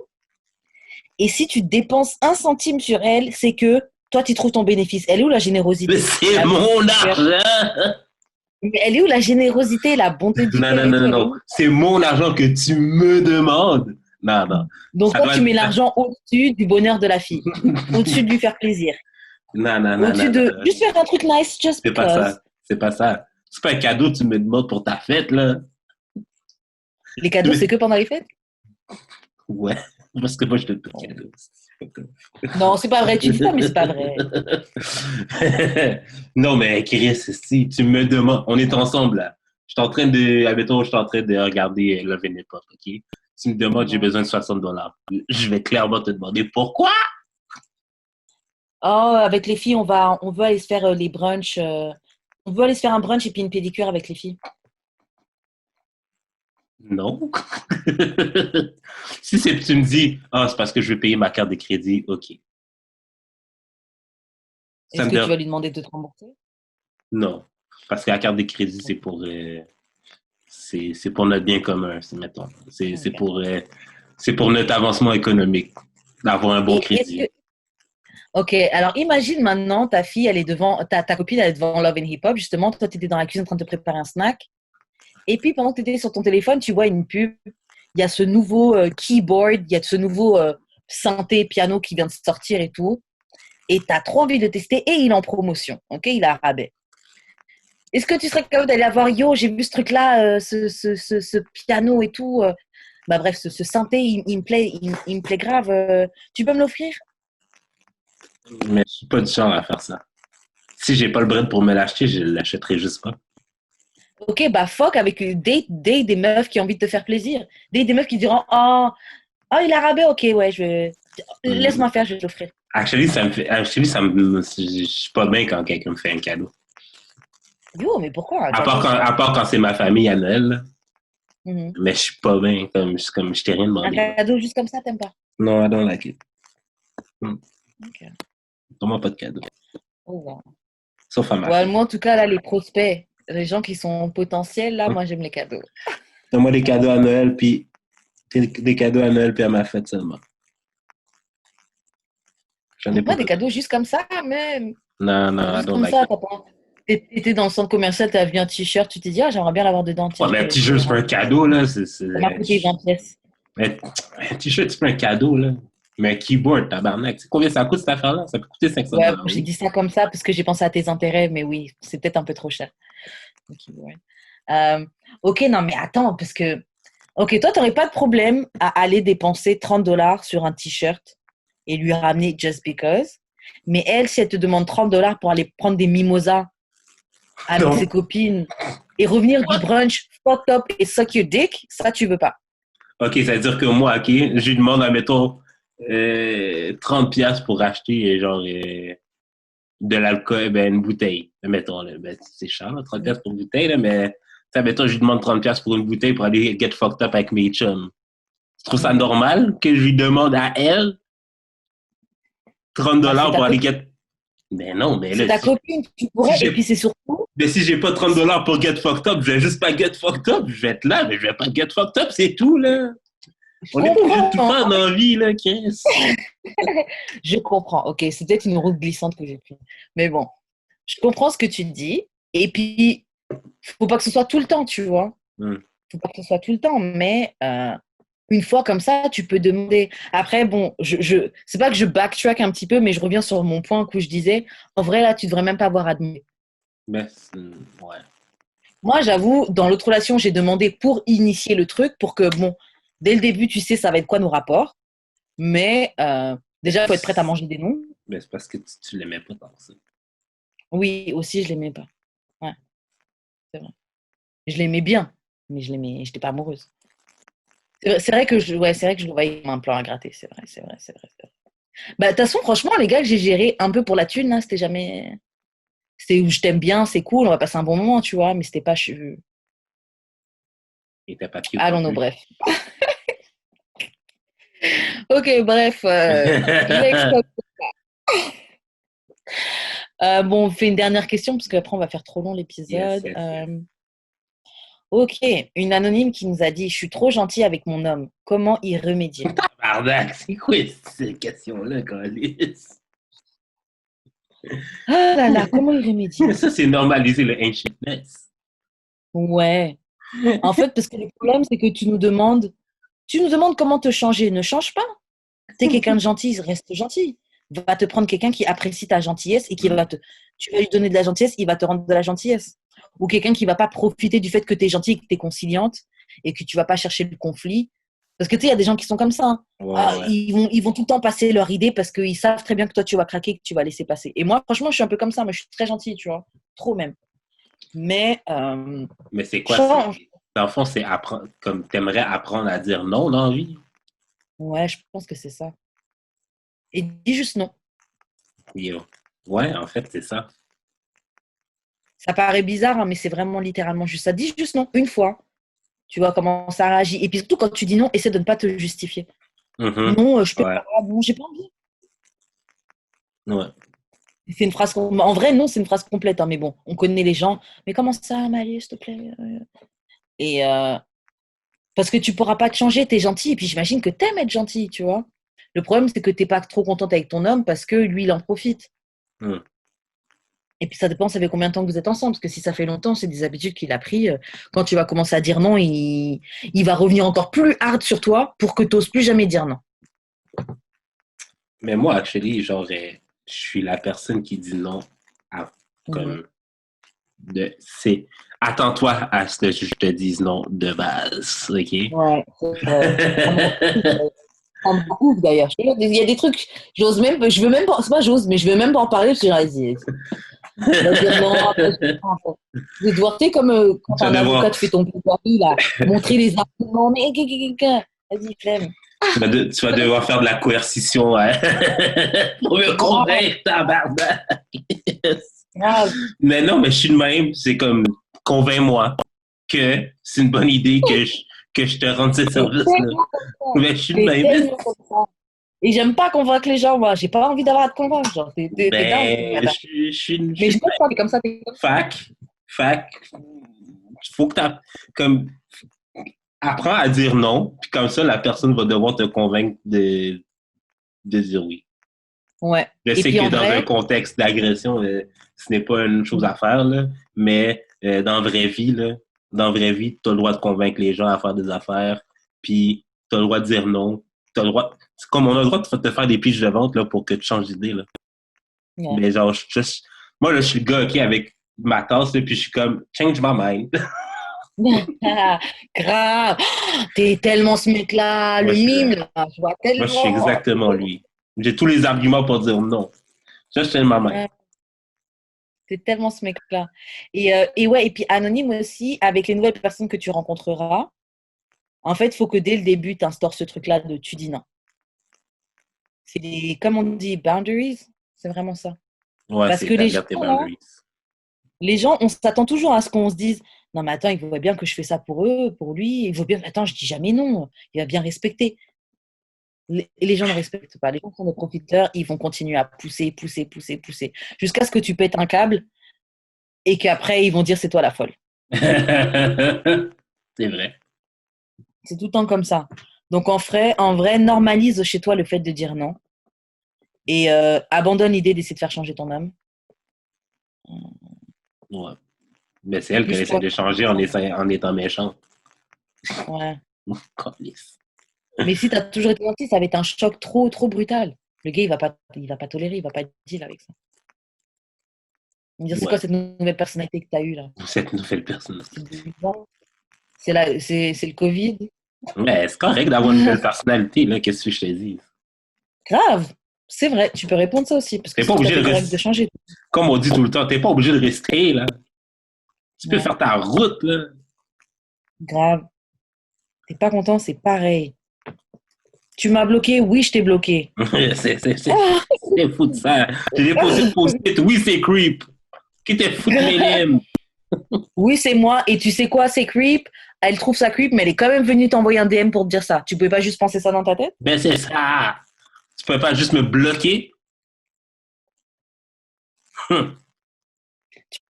Et si tu dépenses 1 centime sur elle, c'est que toi, tu trouves ton bénéfice. Elle est où la générosité? Mais c'est mon argent! Mais elle est où la générosité, la bonté du cœur? Non. C'est mon argent que tu me demandes. Non. Donc, toi, tu mets l'argent au-dessus du bonheur de la fille. Au-dessus de lui faire plaisir. Non. Au-dessus de juste faire un truc nice, just c'est because. C'est pas ça. C'est pas un cadeau que tu me demandes pour ta fête, là. Les cadeaux, c'est que pendant les fêtes? Ouais. Parce que moi, je te donne pas de cadeaux. Non, c'est pas vrai. Tu dis ça, mais c'est pas vrai. Non, mais Chris, si tu me demandes, on est ensemble, là. Admettons, je suis en train de regarder Love and Hip Hop, OK? Tu me demandes, j'ai besoin de 60 dollars. Je vais clairement te demander pourquoi? Oh, avec les filles, on veut aller se faire les brunchs. On veut aller se faire un brunch et puis une pédicure avec les filles. Non. Si tu me dis, c'est parce que je vais payer ma carte de crédit, OK. Est-ce que tu vas lui demander de te rembourser? Non. Parce que la carte de crédit, c'est pour notre bien commun, mettons. C'est pour notre avancement économique, d'avoir un bon crédit. Ok, alors imagine maintenant ta fille, elle est devant, ta copine, elle est devant Love and Hip Hop, justement, toi, tu étais dans la cuisine en train de te préparer un snack, et puis pendant que tu étais sur ton téléphone, tu vois une pub, il y a ce nouveau keyboard, il y a ce nouveau synthé piano qui vient de sortir et tout, et tu as trop envie de tester, et il est en promotion, ok, il est à rabais. Est-ce que tu serais capable d'aller voir, yo, j'ai vu ce truc-là, ce piano et tout, bref, ce synthé, il me plaît grave, tu peux me l'offrir? Mais je suis pas du genre à faire ça. Si j'ai pas le bread pour me l'acheter, je l'achèterai juste pas. Ok, fuck avec date des meufs qui ont envie de te faire plaisir. Des meufs qui diront oh il a rabais, ok, ouais, laisse-moi faire, je vais te l'offrir. Actually, je suis pas bien quand quelqu'un me fait un cadeau. Yo, mais pourquoi? À part quand c'est ma famille à Noël. Mm-hmm. Mais je suis pas bien, comme je t'ai rien demandé. Un cadeau juste comme ça, t'aimes pas? Non, I don't like it. Ok. Donne-moi pas de cadeau. Oh, wow. Sauf à ma fille. Moi, en tout cas, là, les prospects, les gens qui sont potentiels, là, moi, j'aime les cadeaux. Donne-moi des cadeaux à Noël, puis des cadeaux à Noël, puis à ma fête seulement. J'en ai pas des cadeaux juste comme ça, même. Non, juste comme ça, t'étais dans le centre commercial, t'as vu un t-shirt, tu t'es dit, j'aimerais bien l'avoir dedans. Ouais, mais un t-shirt, c'est pas un cadeau, là. Ça m'a coûté 20 pièces. Mais un t-shirt, c'est pas un cadeau, là. Mais un keyboard, tabarnak. Tu sais combien ça coûte, cette affaire-là? Ça peut coûter 500 $. Ouais, j'ai dit ça comme ça parce que j'ai pensé à tes intérêts, mais oui, c'est peut-être un peu trop cher. Ok, non, mais attends, parce que... Ok, toi, t'aurais pas de problème à aller dépenser 30 $ sur un t-shirt et lui ramener just because. Mais elle, si elle te demande 30 $ pour aller prendre des mimosas avec ses copines et revenir du brunch, fuck up et suck your dick, ça, tu veux pas. Ok, ça veut dire que moi, ok, je lui demande, admettons, 30 $ pour acheter, genre, de l'alcool, une bouteille. Mettons, là, c'est cher, là, 30 $ pour une bouteille, là, mais, admettons, je lui demande 30 $ pour une bouteille pour aller get fucked up avec mes chums. Tu trouves ça normal que je lui demande à elle 30 $ pour aller get... Mais non, mais là... C'est ta copine, tu pourrais, et puis c'est surtout... Mais si j'ai pas 30 $ pour get fucked up, je vais juste pas get fucked up. Je vais être là, mais je vais pas get fucked up, c'est tout, là. Je On n'est pas obligé de tout comprends. faire dans la vie, là, Chris. Je comprends. Ok, c'est peut-être une route glissante que j'ai prise. Mais bon, je comprends ce que tu dis. Et puis, faut pas que ce soit tout le temps, tu vois. Hmm. Faut pas que ce soit tout le temps. Mais une fois comme ça, tu peux demander. Après, bon, c'est pas que je backtrack un petit peu, mais je reviens sur mon point où je disais, en vrai, là, tu devrais même pas avoir à demander. Mais, ouais. Moi, j'avoue, dans l'autre relation, j'ai demandé pour initier le truc, pour que, bon, dès le début, tu sais, ça va être quoi nos rapports. Mais déjà, il faut être prête à manger des noms. Mais c'est parce que tu l'aimais pas tant que ça. Oui, aussi, je l'aimais pas. Ouais, c'est vrai. Je l'aimais bien, mais je n'étais pas amoureuse. C'est vrai que c'est vrai que je le voyais comme un plan à gratter. C'est vrai, c'est vrai, c'est vrai, c'est vrai. Bah, de toute façon, franchement, les gars que j'ai géré un peu pour la thune, hein, c'était jamais. C'était où je t'aime bien, c'est cool, on va passer un bon moment, tu vois, mais c'était pas. Et t'as pas cute non Allons-nous, plus. bref. Ok, bref. Next up. Bon, on fait une dernière question, parce qu'après, on va faire trop long l'épisode. Yes. Ok, une anonyme qui nous a dit: je suis trop gentille avec mon homme. Comment y remédier? Bardac, c'est quoi cette question-là, Calice? Ah là là, comment y remédier? Ça, c'est normaliser le ancientness. Ouais. En fait, parce que le problème, c'est que tu nous demandes comment te changer. Ne change pas. T'es quelqu'un de gentil, reste gentil. Va te prendre quelqu'un qui apprécie ta gentillesse et qui va tu vas lui donner de la gentillesse, il va te rendre de la gentillesse. Ou quelqu'un qui va pas profiter du fait que tu es gentille, que tu es conciliante et que tu vas pas chercher le conflit. Parce que tu sais, il y a des gens qui sont comme ça. Hein. Ouais. Ils vont tout le temps passer leur idée parce qu'ils savent très bien que toi, tu vas craquer, que tu vas laisser passer. Et moi, franchement, je suis un peu comme ça. Moi, je suis très gentille, tu vois. Trop même. Mais Mais c'est quoi? change. Dans le fond, c'est apprendre, comme t'aimerais apprendre à dire non dans la vie. Ouais, je pense que c'est ça. Et dis juste non. Yo. Ouais, en fait, c'est ça. Ça paraît bizarre, hein, mais c'est vraiment littéralement juste ça. Dis juste non, une fois. Tu vois comment ça réagit. Et puis surtout, quand tu dis non, essaie de ne pas te justifier. Mhm. Non, je peux Ouais. pas. Non, j'ai pas envie. Ouais. C'est une phrase. En vrai, non, c'est une phrase complète. Hein, mais bon, on connaît les gens. Mais comment ça, Marie, s'il te plaît? Et parce que tu pourras pas te changer. T'es gentil. Et puis j'imagine que t'aimes être gentil, tu vois. Le problème, c'est que t'es pas trop contente avec ton homme parce que lui, il en profite. Mm. Et puis ça dépend, ça fait combien de temps que vous êtes ensemble. Parce que si ça fait longtemps, c'est des habitudes qu'il a pris. Quand tu vas commencer à dire non, il va revenir encore plus hard sur toi pour que tu n'oses plus jamais dire non. Mais moi, actually, genre, je suis la personne qui dit non à, comme, c'est, attends-toi à ce que je te dise non de base, ok? Ouais, c'est vrai. Ça me ouf d'ailleurs. Il y a des trucs, j'ose même, je veux même pas, c'est pas j'ose, mais je veux même pas en parler. Je dirais, vas-y, tu vas dire non, après, je dis non, en fait. Je vais devoir, tu sais, comme quand Tu vas un avocat, devoir, tu fais ton plaidoirie, là, montrer les arguments, mais vas-y, flemme. tu vas devoir faire de la coercition, ouais. Pour me Grave, convaincre, tabarnak. grave. Mais non, mais je suis de même. C'est comme, convainc-moi que c'est une bonne idée que je te rende ce T'es service-là. tellement comme ça. Mais je suis de T'es même. tellement comme ça. Et j'aime pas convaincre les gens, moi. J'ai pas envie d'avoir à te convaincre. Genre, t'es down. Ben, je Mais suis je de sais même. pas, t'es comme ça, t'es comme ça. Fac, faut que comme, apprends à dire non, puis comme ça, la personne va devoir te convaincre de dire oui. Ouais. Je Et sais puis que en dans un vrai, contexte d'agression, ce n'est pas une chose à faire, là, mais dans la vraie vie, tu as le droit de convaincre les gens à faire des affaires, puis tu as le droit de dire non. T'as le droit, c'est comme on a le droit de te faire des piges de vente là, pour que tu changes d'idée. Là. ouais. Mais genre, moi, là, je suis le gars, OK, avec ma tasse, là, puis je suis comme, change my mind. Grave. T'es tellement ce mec-là, moi, le je suis, mime, là. Je vois moi, je suis tellement. exactement lui. J'ai tous les arguments pour dire non. Just change my mind. Ouais, t'es tellement ce mec-là. Et ouais, et puis anonyme aussi, avec les nouvelles personnes que tu rencontreras, en fait, il faut que dès le début, tu instaures ce truc-là de tu dis non. C'est des, comme on dit, boundaries. C'est vraiment ça. Ouais, Parce c'est que les établir gens, tes là, boundaries. les gens, on s'attend toujours à ce qu'on se dise, non, mais attends, il voit bien que je fais ça pour eux, pour lui. Il voit bien, attends, je dis jamais non. Il va bien respecter. Les gens ne respectent pas. Les gens sont des profiteurs, ils vont continuer à pousser, pousser, pousser, pousser, jusqu'à ce que tu pètes un câble et qu'après, ils vont dire c'est toi la folle. C'est vrai. C'est tout le temps comme ça. Donc, en vrai, normalise chez toi le fait de dire non. Et abandonne l'idée d'essayer de faire changer ton homme. Ouais. Mais c'est elle qui Plus essaie toi. de changer en étant méchante. Ouais. Câlisse. Mais si tu as toujours été gentil, ça va être un choc trop, trop brutal. Le gars, il va pas tolérer, il va pas deal avec ça. Il va me dire, c'est Ouais. quoi cette nouvelle personnalité que tu as eue là? Cette nouvelle personne. C'est bizarre. C'est le Covid. Mais c'est correct d'avoir une belle personnalité, là. Qu'est-ce que je te dis? Grave. C'est vrai, tu peux répondre ça aussi, parce que T'es c'est pas tout à obligé fait de correct de rester. changer. Comme on dit tout le temps, t'es pas obligé de rester, là. Tu peux Ouais, faire ta route, là. grave. T'es pas content, c'est pareil. Tu m'as bloqué, oui, je t'ai bloqué. C'est fou de ça. J'ai déposé le post-it. Oui, c'est creep. Qui t'es fou de mes limbes? Oui, c'est moi. Et tu sais quoi, c'est creep. Elle trouve ça creep, mais elle est quand même venue t'envoyer un DM pour te dire ça. Tu pouvais pas juste penser ça dans ta tête? Ben, c'est ça. Tu peux pas juste me bloquer?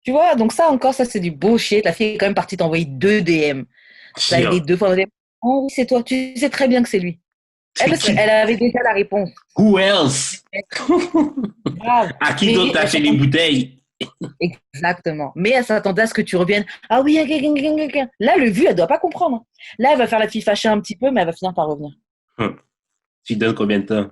Tu vois, donc ça encore, ça c'est du bullshit. La fille est quand même partie t'envoyer 2 DM. Ça a été 2 fois. Oh oui, c'est toi. Tu sais très bien que c'est lui. Elle, parce qu'elle avait déjà la réponse. Who else? Grave. À qui Mais d'autre t'as fait les bouteilles? exactement. Mais elle s'attendait à ce que tu reviennes. Ah oui, là, le vu, elle doit pas comprendre. Là, elle va faire la fille fâchée un petit peu, mais elle va finir par revenir. Tu donnes combien de temps?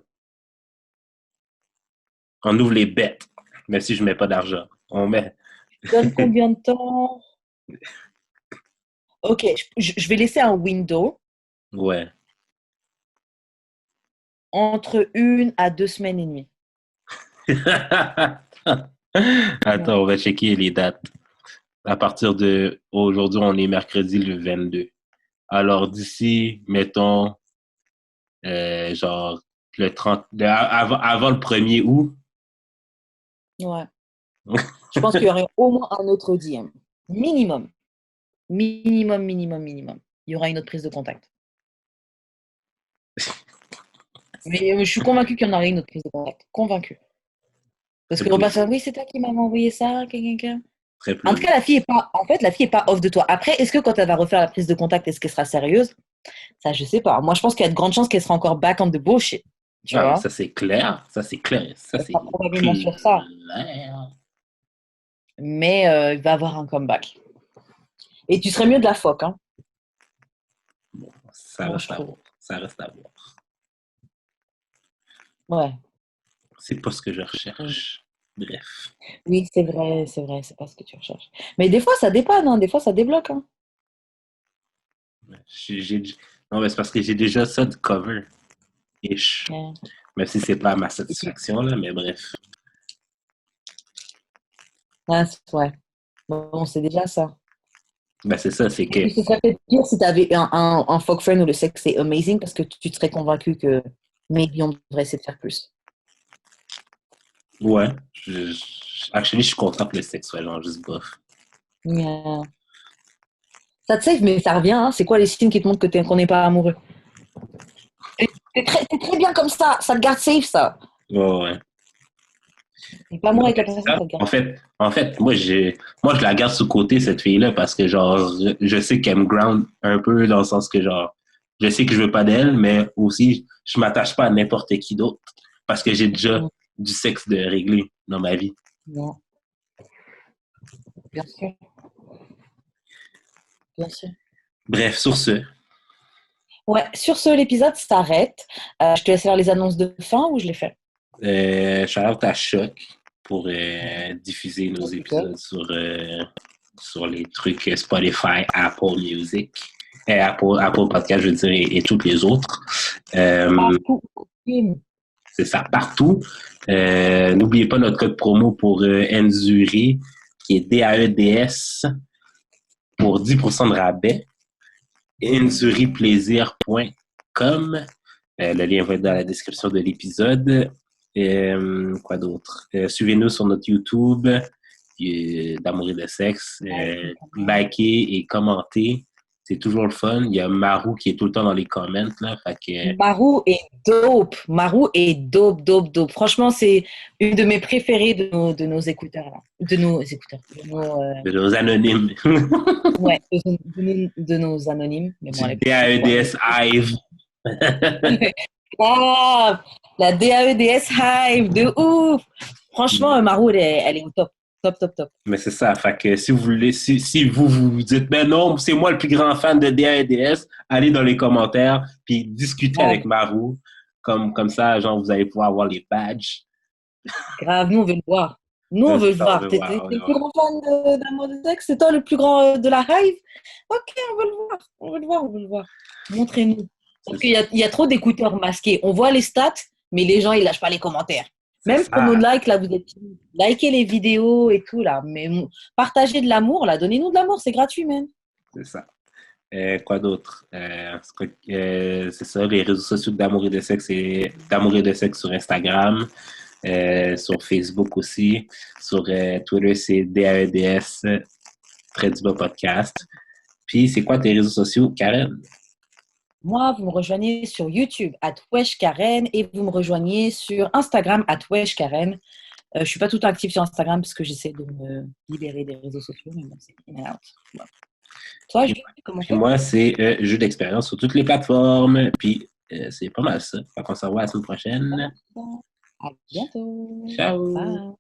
On ouvre les bêtes. Mais si je mets pas d'argent, on met. Tu donnes combien de temps? Ok, je vais laisser un window Ouais. entre 1 à 2 semaines et demie. Attends, on va checker les dates. À partir de aujourd'hui, on est mercredi le 22. Alors d'ici, mettons, genre le 30, avant le 1er août. Ouais. Je pense qu'il y aurait au moins un autre DM. Minimum. Minimum, minimum, minimum. Il y aura une autre prise de contact. Mais je suis convaincue qu'il y en aurait une autre prise de contact. Convaincue. Parce que repasse, oui, c'est toi qui m'as envoyé ça, quelqu'un. Très En tout cas, la fille est pas off de toi. Après, est-ce que quand elle va refaire la prise de contact, est-ce qu'elle sera sérieuse? Ça, je sais pas. Moi, je pense qu'il y a de grandes chances qu'elle sera encore back on the bullshit. Tu vois? ça c'est clair. Ça c'est clair. Ça Elle c'est sera probablement sur ça. clair. Mais il va avoir un comeback. Et tu serais mieux de la phoque, hein? Bon, ça Moi, reste je à trouve. voir. Ça reste à voir. Ouais. C'est pas ce que je recherche. Bref. Oui, c'est vrai, c'est pas ce que tu recherches. Mais des fois, ça dépanne, hein, des fois, ça débloque. Hein. Non, mais c'est parce que j'ai déjà ça de cover. Ish. Ouais. Même si c'est pas à ma satisfaction, là, mais bref. Ouais, ouais. Bon, c'est déjà ça. Ben, c'est ça, c'est que. Et ce serait peut-être pire si tu avais un folk friend où le sexe est amazing parce que tu te serais convaincu que maybe on devrait essayer de faire plus. Ouais. Actually, je suis content que le sexe soit genre juste bof. Yeah. Ça te save, mais ça revient. Hein. C'est quoi les signes qui te montrent qu'on n'est pas amoureux? T'es très bien comme ça te garde safe, ça. Ouais. T'es pas amoureux avec la personne, ça te garde. En fait, moi, je la garde sous côté, cette fille-là, parce que, genre, je sais qu'elle me ground un peu dans le sens que, genre, je sais que je veux pas d'elle, mais aussi, je m'attache pas à n'importe qui d'autre parce que j'ai déjà du sexe de régler dans ma vie. Non. Bien sûr. Bien sûr. Bref, sur ce. Ouais, sur ce, l'épisode s'arrête. Je te laisse faire les annonces de fin ou je les fais? Shout-out à Choc pour diffuser nos épisodes sur les trucs Spotify, Apple Music, Apple Podcast, je veux dire, et toutes les autres. Partout. C'est ça, partout. N'oubliez pas notre code promo pour Enzuri, qui est DAEDS, pour 10% de rabais. Enzuriplaisir.com. Le lien va être dans la description de l'épisode. Quoi d'autre? Suivez-nous sur notre YouTube d'Amour et de sexe. Likez et commentez. C'est toujours le fun. Il y a Marou qui est tout le temps dans les comments. Là, fait que... Marou est dope. Marou est dope, dope, dope. Franchement, c'est une de mes préférées de nos écouteurs. Là. De nos écouteurs. De nos anonymes. Ouais, de nos anonymes. Mais bon, DAEDS Hive. Grave. La DAEDS Hive, de ouf. Franchement, Marou, elle est au top. Top, top, top. Mais c'est ça. Fait que si vous voulez, si vous vous dites, mais non, c'est moi le plus grand fan de DAEDS, allez dans les commentaires puis discutez Grave. avec Marou. Comme ça, genre, vous allez pouvoir avoir les badges. Grave, nous, on veut le voir. Nous, on veut le voir. T'es le plus grand fan d'Amour de sexe? C'est toi le plus grand de la Hive? Ok, on veut le voir. On veut le voir, on veut le voir. Montrez-nous. Parce qu'il y a trop d'écouteurs masqués. On voit les stats, mais les gens, ils lâchent pas les commentaires. Même pour nos likes, là, vous êtes likez les vidéos et tout, là. Mais partagez de l'amour, là. Donnez-nous de l'amour, c'est gratuit, même. C'est ça. Quoi d'autre? C'est ça, les réseaux sociaux d'Amour et de sexe, c'est d'Amour et de sexe sur Instagram, sur Facebook aussi, sur Twitter, c'est DAEDS, Très du bas podcast. Puis, c'est quoi tes réseaux sociaux, Karen? Moi, vous me rejoignez sur YouTube, @weshkaren, et vous me rejoignez sur Instagram, @weshkaren. Je ne suis pas tout le temps active sur Instagram parce que j'essaie de me libérer des réseaux sociaux, mais bon, c'est in and out. Ouais. Toi, comment Puis moi, c'est jeu d'expérience sur toutes les plateformes. Puis, c'est pas mal ça. Fait qu'on se revoit la semaine prochaine. À bientôt. Ciao! Bye.